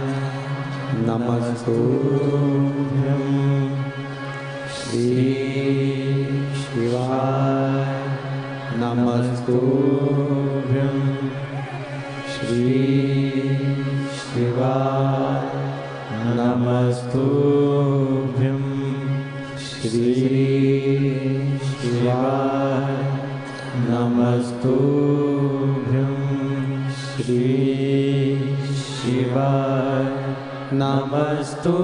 नमस्तुभ्यं, श्री शिवाय नमस्तुभ्यं, श्री शिवाय नमस्तुभ्यं, श्री शिवाय नमस्तुभ्यं, श्री शिवाय नमस्तुभ्यं।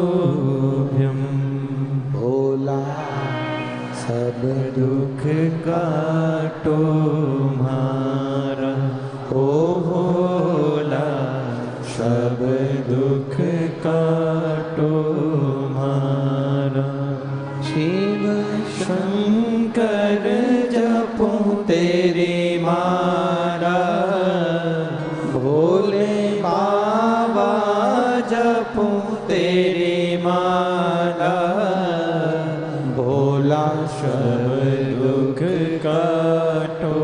भोला सब दुख काटो मारा, ओ भोला सब दुख काटो मारा। शिव शंकर जपो तेरी मारा, भोले बाबा जपो तेरी माला, भोला सब दुख काटो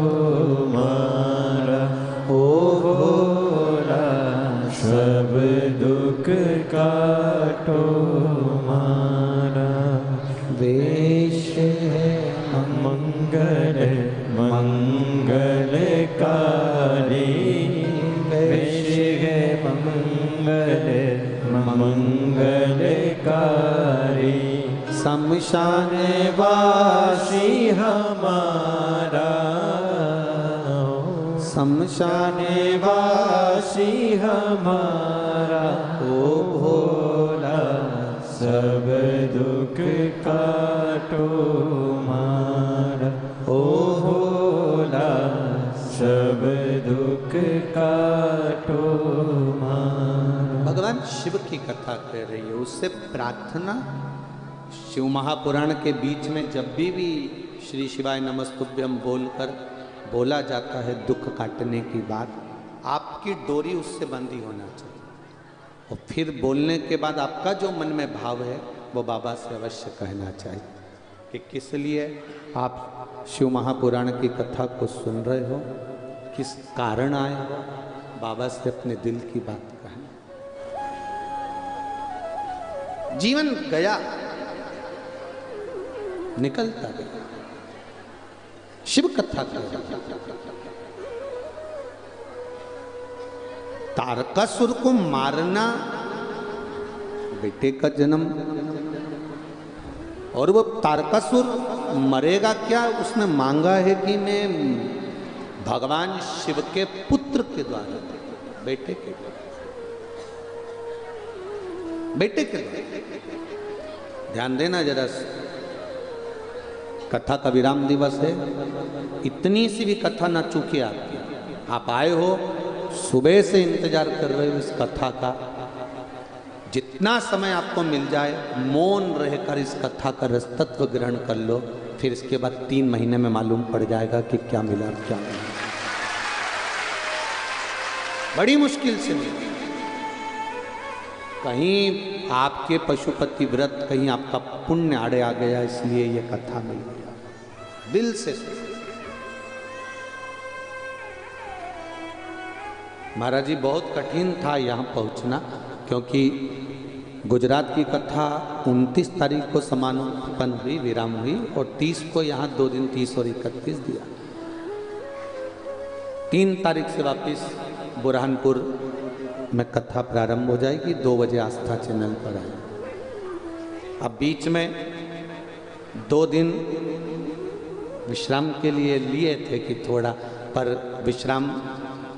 मारा, ओ भोला सब दुख काटो मारा। वेश है मंगल मंगलकारी, वेश है मंगल मंगलकारी, शमशान वासी हमारा, शमशान वासी हमारा, ओ भोला सब दुख काटो मारा, ओ भोला सब दुख काटो मारा। भगवान शिव की कथा कर रही है, उससे प्रार्थना शिव महापुराण के बीच में जब भी श्री शिवाय नमस्तुभ्यम बोलकर बोला जाता है दुख काटने की बात, आपकी डोरी उससे बंधी होना चाहिए। और फिर बोलने के बाद आपका जो मन में भाव है वो बाबा से अवश्य कहना चाहिए कि किस लिए आप शिव महापुराण की कथा को सुन रहे हो, किस कारण आए हो। बाबा से अपने दिल की बात कहें। जीवन गया, निकलता गया, शिव कथा कर। तारकासुर को मारना, बेटे का जन्म, और वो तारकासुर मरेगा क्या, उसने मांगा है कि मैं भगवान शिव के पुत्र के द्वारा, बेटे के द्वारा, बेटे के द्वारा। ध्यान देना जरा, कथा का विराम दिवस है, इतनी सी भी कथा ना चूके आपकी। आप आए हो, सुबह से इंतजार कर रहे हो इस कथा का, जितना समय आपको मिल जाए मौन रहकर इस कथा का रसतत्व ग्रहण कर लो। फिर इसके बाद 3 महीने में मालूम पड़ जाएगा कि क्या मिला और क्या मिला। बड़ी मुश्किल से मिला। कहीं आपके पशुपति व्रत, कहीं आपका पुण्य आड़े आ गया, इसलिए ये कथा मिल गया। दिल से महाराज जी बहुत कठिन था यहाँ पहुँचना, क्योंकि गुजरात की कथा 29 तारीख को समापन हुई, विराम हुई, और 30 को यहाँ 2 दिन 30 और 31 दिया। 3 तारीख से वापस बुरहानपुर में कथा प्रारंभ हो जाएगी, 2 बजे आस्था चैनल पर आए। अब बीच में 2 दिन विश्राम के लिए लिए थे कि थोड़ा, पर विश्राम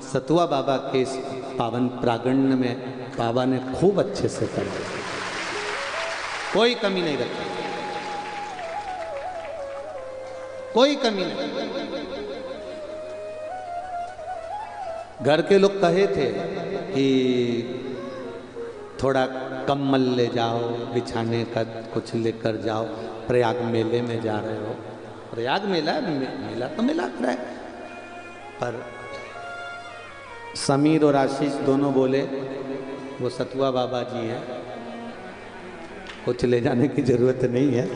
सतुआ बाबा के इस पावन प्रांगण में बाबा ने खूब अच्छे से कर दिया, कोई कमी नहीं रखी, कोई कमी नहीं। घर के लोग कहे थे कि थोड़ा कम्बल ले जाओ, बिछाने का कुछ लेकर जाओ, प्रयाग मेले में जा रहे हो। प्रयाग मेला तो मेला कर है, पर समीर और आशीष दोनों बोले वो सतुआ बाबा जी हैं, कुछ ले जाने की जरूरत नहीं है,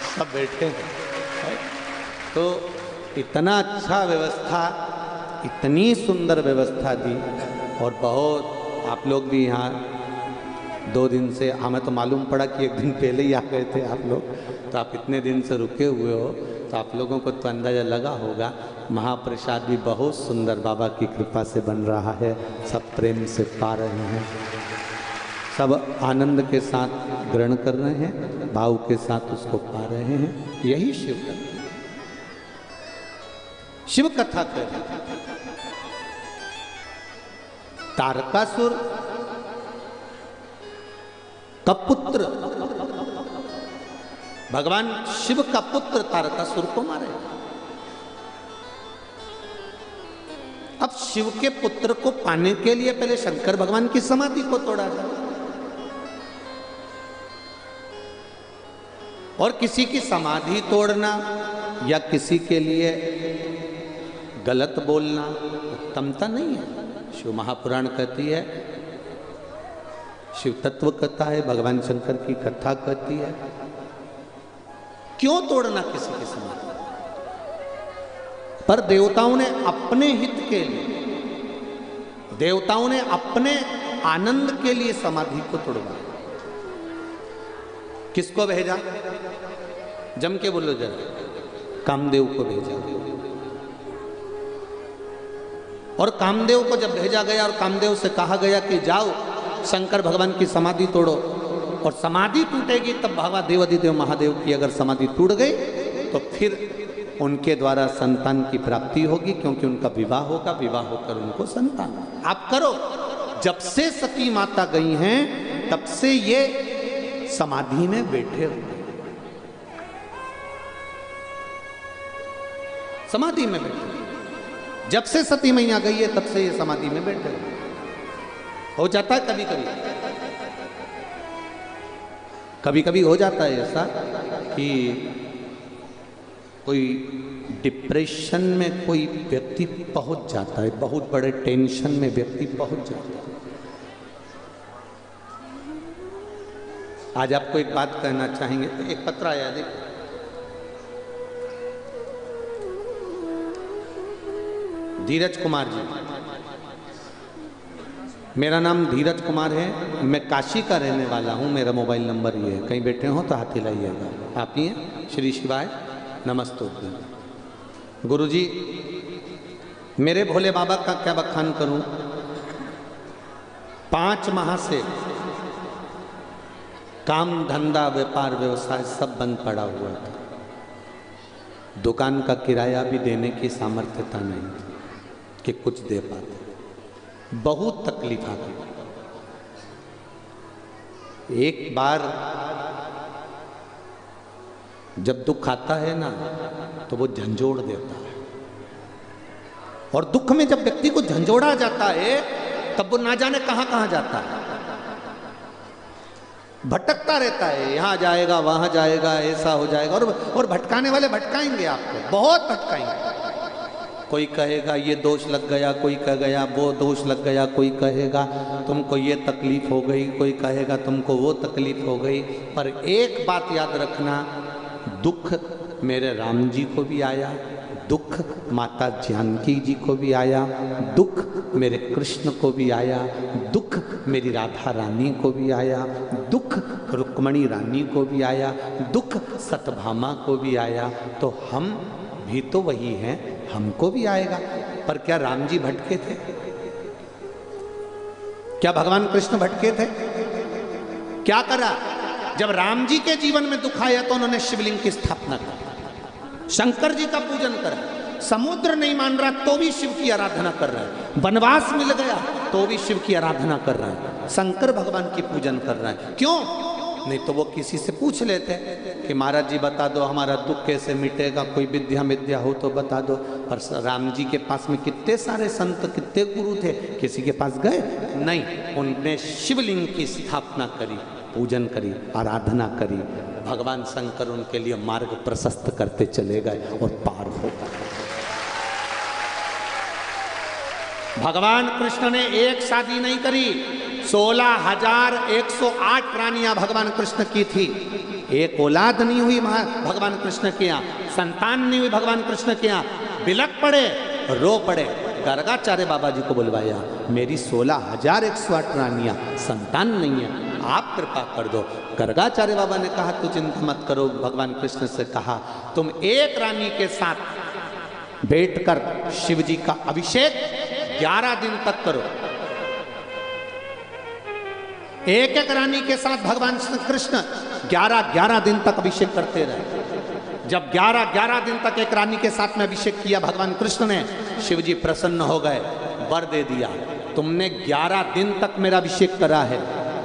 सब बैठे हैं। तो इतना अच्छा व्यवस्था, इतनी सुंदर व्यवस्था दी, और बहुत आप लोग भी यहाँ 2 दिन से, हमें तो मालूम पड़ा कि 1 दिन पहले ही आ गए थे आप लोग, तो आप इतने दिन से रुके हुए हो, तो आप लोगों को तो अंदाज़ा लगा होगा। महाप्रसाद भी बहुत सुंदर बाबा की कृपा से बन रहा है, सब प्रेम से पा रहे हैं, सब आनंद के साथ ग्रहण कर रहे हैं, भाव के साथ उसको पा रहे हैं। यही शिव कथा, शिव कथा कर रहे हैं। तारकासुर का पुत्र, भगवान शिव का पुत्र तारकासुर को मारे। अब शिव के पुत्र को पाने के लिए पहले शंकर भगवान की समाधि को तोड़ा था, और किसी की समाधि तोड़ना या किसी के लिए गलत बोलना उत्तमता नहीं है। शिव महापुराण कहती है, शिव तत्व कथा है, भगवान शंकर की कथा कहती है, क्यों तोड़ना किसी की समाधि? पर देवताओं ने अपने हित के लिए, देवताओं ने अपने आनंद के लिए समाधि को तोड़वाया। किसको भेजा? जम के बोलो जरा, कामदेव को भेजा। और कामदेव को जब भेजा गया और कामदेव से कहा गया कि जाओ शंकर भगवान की समाधि तोड़ो, और समाधि टूटेगी तब भगवान देवाधिदेव महादेव की अगर समाधि टूट गई तो फिर उनके द्वारा संतान की प्राप्ति होगी, क्योंकि उनका विवाह होगा, विवाह होकर उनको संतान। आप करो। जब से सती माता गई हैं तब से ये समाधि में बैठे हुए, समाधि में बैठे। जब से सती मैया गई है तब से ये समाधि में बैठे हुए। हो जाता है कभी कभी, कभी कभी हो जाता है ऐसा कि कोई डिप्रेशन में कोई व्यक्ति पहुंच जाता है, बहुत बड़े टेंशन में व्यक्ति पहुंच जाता है। आज आपको एक बात कहना चाहेंगे। एक पत्र आया, देखो, धीरज कुमार जी, मेरा नाम धीरज कुमार है, मैं काशी का रहने वाला हूँ, मेरा मोबाइल नंबर ये है, कहीं बैठे हो तो हाथ हिलाइएगा। आप ही हैं? श्री शिवाय नमस्ते। गुरुजी, मेरे भोले बाबा का क्या बखान करूं। 5 माह से काम धंधा व्यापार व्यवसाय सब बंद पड़ा हुआ था, दुकान का किराया भी देने की सामर्थ्यता नहीं थी कि कुछ दे पाते, बहुत तकलीफ आ गई। एक बार जब दुख आता है ना तो वो झंझोड़ देता है, और दुख में जब व्यक्ति को झंझोड़ा जाता है तब वो ना जाने कहां कहां जाता है, भटकता रहता है, यहां जाएगा वहां जाएगा, ऐसा हो जाएगा। और भटकाने वाले भटकाएंगे आपको, बहुत भटकाएंगे। कोई कहेगा ये दोष लग गया, कोई कह गया वो दोष लग गया, कोई कहेगा तुमको ये तकलीफ हो गई, कोई कहेगा तुमको वो तकलीफ हो गई। पर एक बात याद रखना, दुख मेरे राम जी को भी आया, दुख माता जानकी जी को भी आया, दुख मेरे कृष्ण को भी आया, दुख मेरी राधा रानी को भी आया, दुख रुक्मणी रानी को भी आया, दुख सतभामा को भी आया। तो हम भी तो वही हैं, हमको भी आएगा। पर क्या राम जी भटके थे? क्या भगवान कृष्ण भटके थे? क्या करा? जब राम जी के जीवन में दुख आया तो उन्होंने शिवलिंग की स्थापना की, शंकर जी का पूजन करा। समुद्र नहीं मान रहा तो भी शिव की आराधना कर रहा है, वनवास मिल गया तो भी शिव की आराधना कर रहा है, शंकर भगवान की पूजन कर रहा है। क्यों? नहीं तो वो किसी से पूछ लेते कि महाराज जी बता दो हमारा दुख कैसे मिटेगा, कोई विद्या हो तो बता दो। पर राम जी के पास में कितने सारे संत, कितने गुरु थे, किसी के पास गए नहीं। उनने शिवलिंग की स्थापना करी, पूजन करी, आराधना करी। भगवान शंकर उनके लिए मार्ग प्रशस्त करते चले गए और पार हो गए। भगवान कृष्ण ने एक शादी नहीं करी, 16,108 रानियां भगवान कृष्ण की थी। एक औलाद नहीं हुई भगवान कृष्ण के यहाँ, संतान नहीं हुई भगवान कृष्ण के यहाँ। बिलक पड़े, रो पड़े, गर्गाचार्य बाबा जी को बुलवाया, मेरी 16,108 रानियां, संतान नहीं है, आप कृपा कर दो। गर्गाचार्य बाबा ने कहा तू चिंता मत करो। भगवान कृष्ण से कहा तुम एक रानी के साथ बैठकर शिव जी का अभिषेक 11 दिन तक करो। एक एक रानी के साथ भगवान कृष्ण 11 दिन तक अभिषेक करते रहे। जब 11 दिन तक एक रानी के साथ में अभिषेक किया भगवान कृष्ण ने, शिव जी प्रसन्न हो गए, वर दे दिया, तुमने 11 दिन तक मेरा अभिषेक करा है,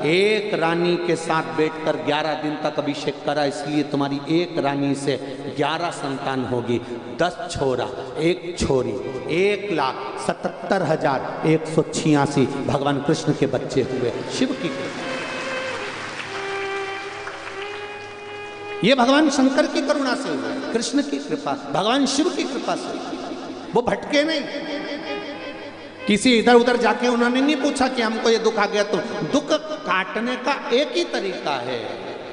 एक रानी के साथ बैठकर 11 दिन तक अभिषेक करा, इसलिए तुम्हारी एक रानी से 11 संतान होगी। 10 छोरा 1 छोरी, 1,77,186 भगवान कृष्ण के बच्चे हुए। शिव की कृपा, ये भगवान शंकर की करुणा से हुआ, कृष्ण की कृपा, भगवान शिव की कृपा से। वो भटके नहीं, किसी इधर उधर जाके उन्होंने नहीं पूछा कि हमको ये दुख आ गया। तो दुख काटने का एक ही तरीका है,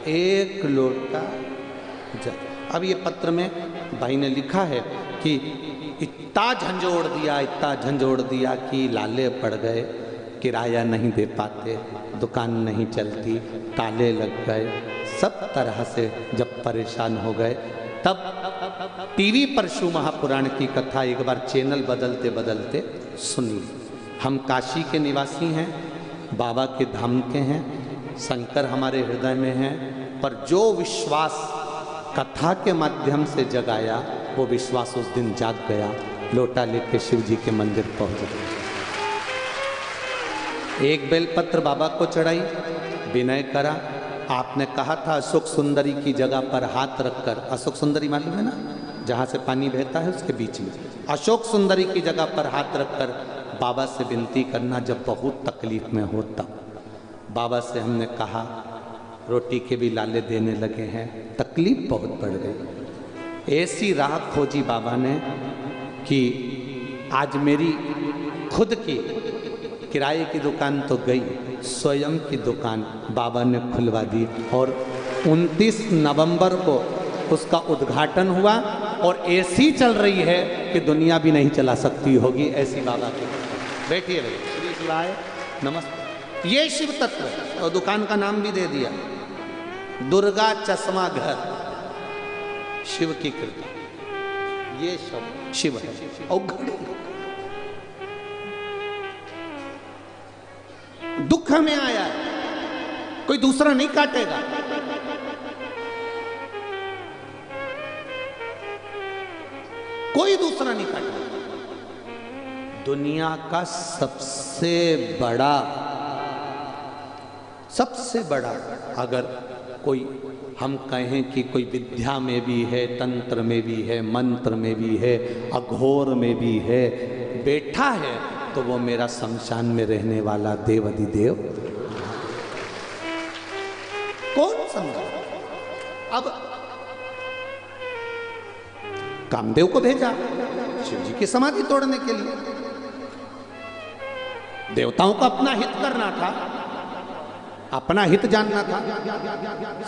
एक लोटा जल। अब ये पत्र में भाई ने लिखा है कि इतना झंझोड़ दिया कि लाले पड़ गए, किराया नहीं दे पाते, दुकान नहीं चलती, ताले लग गए, सब तरह से जब परेशान हो गए, तब टीवी पर शिव महापुराण की कथा एक बार चैनल बदलते बदलते सुनी। हम काशी के निवासी हैं, बाबा के धाम के हैं, शंकर हमारे हृदय में हैं, पर जो विश्वास कथा के माध्यम से जगाया वो विश्वास उस दिन जाग गया। लोटा लेके शिव जी के मंदिर पहुंच गए, एक बेलपत्र बाबा को चढ़ाई, विनय करा। आपने कहा था अशोक सुंदरी की जगह पर हाथ रखकर, अशोक सुंदरी मालूम है ना, जहाँ से पानी बहता है उसके बीच में, अशोक सुंदरी की जगह पर हाथ रखकर बाबा से विनती करना जब बहुत तकलीफ में होता। बाबा से हमने कहा रोटी के भी लाले देने लगे हैं, तकलीफ बहुत बढ़ गई। ऐसी राह खोजी बाबा ने कि आज मेरी खुद की किराए की दुकान तो गई, स्वयं की दुकान बाबा ने खुलवा दी और 29 नवंबर को उसका उद्घाटन हुआ और ऐसी चल रही है कि दुनिया भी नहीं चला सकती होगी, ऐसी बाबा की। बैठिए भाई, नमस्ते। ये शिव तत्व है और दुकान का नाम भी दे दिया, दुर्गा चश्मा घर। शिव की कृपा, ये सब शिव है। और घड़ी दुख में आया है, कोई दूसरा नहीं काटेगा। कोई दूसरा नहीं काटेगा। दुनिया का सबसे बड़ा अगर कोई हम कहें कि कोई विद्या में भी है, तंत्र में भी है, मंत्र में भी है, अघोर में भी है, बैठा है तो वो मेरा शमशान में रहने वाला देव अधिदेव। कौन समझा? अब कामदेव को भेजा शिव जी की समाधि तोड़ने के लिए। देवताओं का अपना हित करना था, अपना हित जानना था।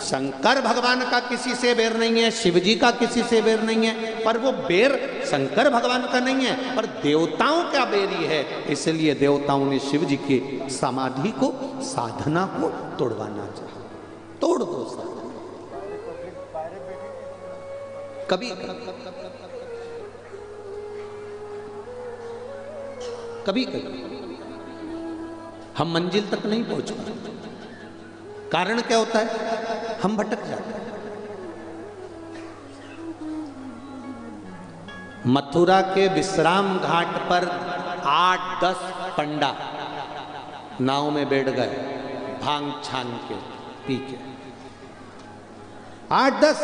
शंकर भगवान का किसी से बैर नहीं है, शिव जी का किसी से बैर नहीं है, पर वो बैर शंकर भगवान का नहीं है, पर देवताओं का बैरी है। इसलिए देवताओं ने शिव जी की समाधि को, साधना को तोड़वाना चाहा। तोड़ दो साधना। कभी कभी कभी हम मंजिल तक नहीं पहुंच पाते। कारण क्या होता है? हम भटक जाते हैं। मथुरा के विश्राम घाट पर 8-10 पंडा नाव में बैठ गए, भांग छान के पी के। 8-10,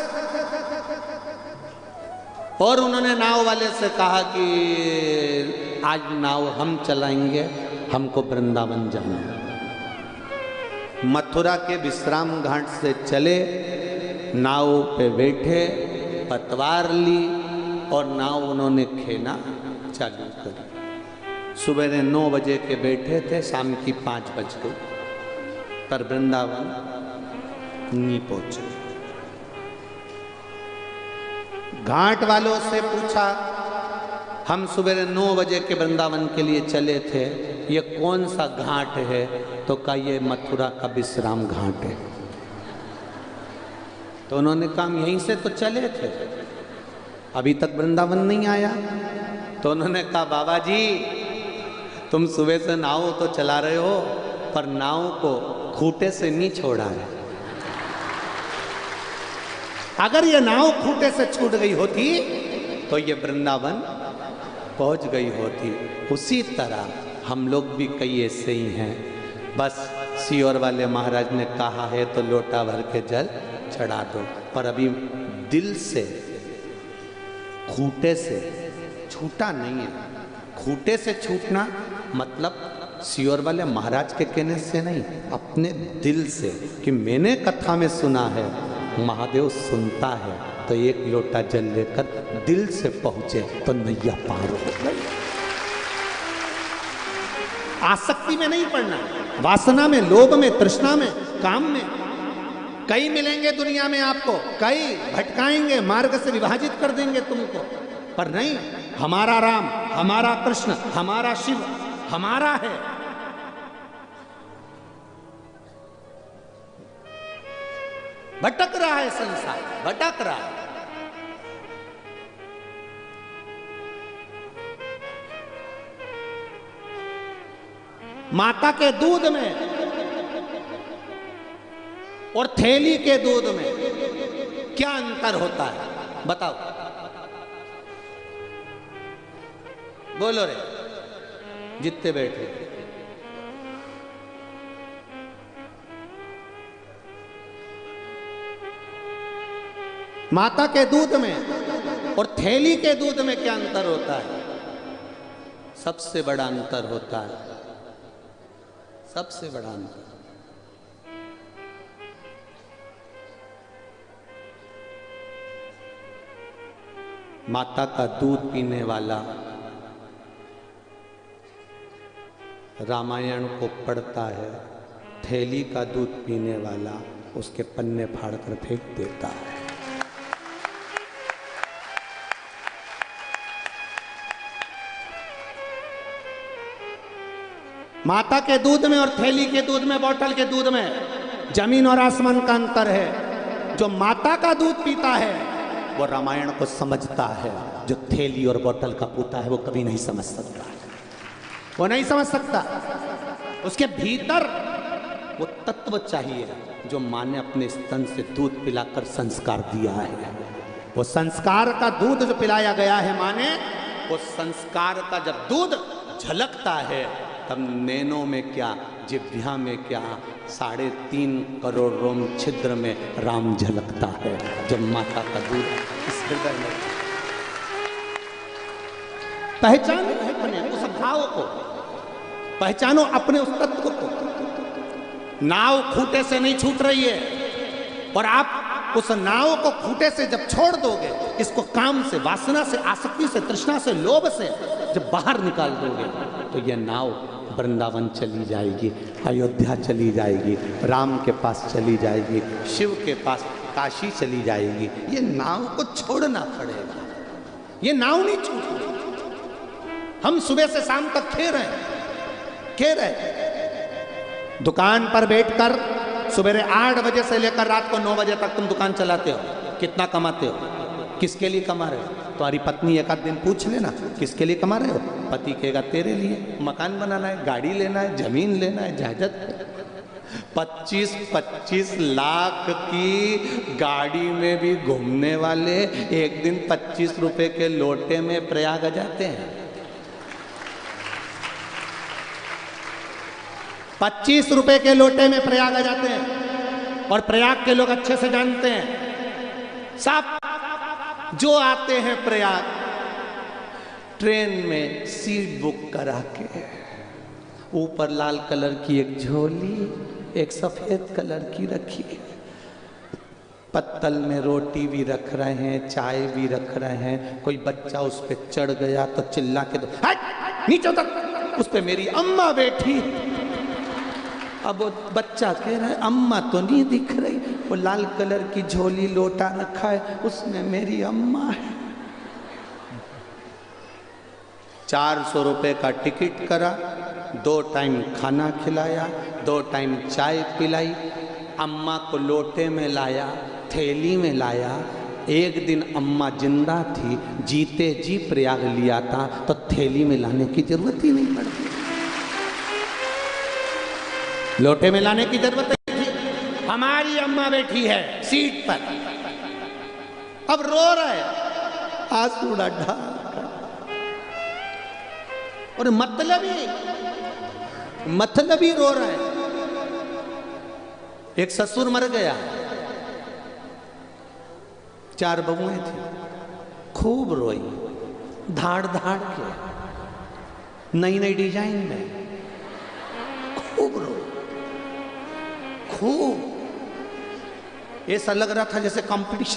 और उन्होंने नाव वाले से कहा कि आज नाव हम चलाएंगे, हमको वृंदावन जाना है। मथुरा के विश्राम घाट से चले, नाव पे बैठे, पतवार ली और नाव उन्होंने खेना चालू करी। सुबह 9 बजे के बैठे थे, शाम की 5 बज गई, पर वृंदावन नहीं पहुंचे। घाट वालों से पूछा, हम सुबह 9 बजे के वृंदावन के लिए चले थे, ये कौन सा घाट है? तो कहा ये मथुरा का विश्राम घाट है। तो उन्होंने कहा यहीं से तो चले थे, अभी तक वृंदावन नहीं आया। तो उन्होंने कहा बाबा जी, तुम सुबह से नाव तो चला रहे हो, पर नाव को खूंटे से नहीं छोड़ा है। अगर ये नाव खूंटे से छूट गई होती तो ये वृंदावन पहुंच गई होती। उसी तरह हम लोग भी कई ऐसे ही हैं, बस सियोर वाले महाराज ने कहा है तो लोटा भर के जल चढ़ा दो, पर अभी दिल से, खूंटे से छूटा नहीं है। खूंटे से छूटना मतलब सियोर वाले महाराज के कहने से नहीं, अपने दिल से, कि मैंने कथा में सुना है महादेव सुनता है, तो एक लोटा जल लेकर दिल से पहुंचे तो नैया पार हो गई। आसक्ति में नहीं पड़ना, वासना में, लोभ में, तृष्णा में, काम में। कई मिलेंगे दुनिया में आपको, कई भटकाएंगे, मार्ग से विभाजित कर देंगे तुमको, पर नहीं, हमारा राम, हमारा कृष्ण, हमारा शिव हमारा है। भटक रहा है संसार, भटक रहा है। माता के दूध में और थैली के दूध में क्या अंतर होता है? बताओ, बोलो रे जितने बैठे। माता के दूध में और थैली के दूध में क्या अंतर होता है? सबसे बड़ा अंतर होता है, सबसे बड़ा अंतर। माता का दूध पीने वाला रामायण को पढ़ता है, थैली का दूध पीने वाला उसके पन्ने फाड़कर फेंक देता है। माता के दूध में और थैली के दूध में, बोतल के दूध में जमीन और आसमान का अंतर है। जो माता का दूध पीता है वो रामायण को समझता है, जो थैली और बोतल का पीता है वो कभी नहीं समझ सकता, वो नहीं समझ सकता। उसके भीतर वो तत्व चाहिए जो माँ ने अपने स्तन से दूध पिलाकर संस्कार दिया है। वो संस्कार का दूध जो पिलाया गया है माँ ने, वो संस्कार का जब दूध झलकता है तब नैनों में क्या, जिह्वा में क्या, 3.5 करोड़ रोम छिद्र में राम झलकता है जब माता का दूध इस हृदय में। पहचानो अपने उस भाव को, पहचानो अपने उस तत्व को। नाव खूंटे से नहीं छूट रही है, और आप उस नाव को खूंटे से जब छोड़ दोगे, इसको काम से, वासना से, आसक्ति से, तृष्णा से, लोभ से जब बाहर निकाल दोगे, तो यह नाव वृंदावन चली जाएगी, अयोध्या चली जाएगी, राम के पास चली जाएगी, शिव के पास, काशी चली जाएगी। ये नाव को छोड़ना पड़ेगा, ये नाव नहीं छूटेगी। हम सुबह से शाम तक खे रहे दुकान पर बैठकर, सुबह 8 बजे से लेकर रात को 9 बजे तक तुम दुकान चलाते हो। कितना कमाते हो? किसके लिए कमा रहे हो? तुम्हारी पत्नी एक आध दिन पूछ लेना किसके लिए कमा रहे हो? पति कहेगा तेरे लिए। मकान बनाना है, गाड़ी लेना है, जमीन लेना है, जायदाद। 25-25 लाख की गाड़ी में भी घूमने वाले एक दिन 25 रुपए के लोटे में प्रयाग जाते हैं। 25 रुपए के लोटे में प्रयाग जाते हैं, और प्रयाग के लोग अच्छे से जानते हैं। सब जो आते हैं प्रयाग, ट्रेन में सीट बुक करा के, ऊपर लाल कलर की एक झोली, एक सफेद कलर की रखी, पत्तल में रोटी भी रख रहे हैं, चाय भी रख रहे हैं। कोई बच्चा उस पर चढ़ गया तो चिल्ला के दो, नीचे उतर, उस पर मेरी अम्मा बैठी। अब वो बच्चा कह रहा है अम्मा तो नहीं दिख रही, वो लाल कलर की झोली लोटा रखा है, उसमें मेरी अम्मा है। 400 रुपए का टिकट करा, 2 टाइम खाना खिलाया, 2 टाइम चाय पिलाई, अम्मा को लोटे में लाया, थैली में लाया। एक दिन अम्मा जिंदा थी, जीते जी प्रयाग लिया था, तो थैली में लाने की जरूरत ही नहीं पड़ती, लोटे में लाने की जरूरत नहीं थी। हमारी अम्मा बैठी है सीट पर, अब रो रहे, आंसू ढाल, और मतलबी रो रहे। एक ससुर मर गया, 4 बहुएं थी, खूब रोई, धाड़ धाड़ के, नई नई डिजाइन में, खूब रोई, खूब। ऐसा लग रहा था जैसे कंपटीशन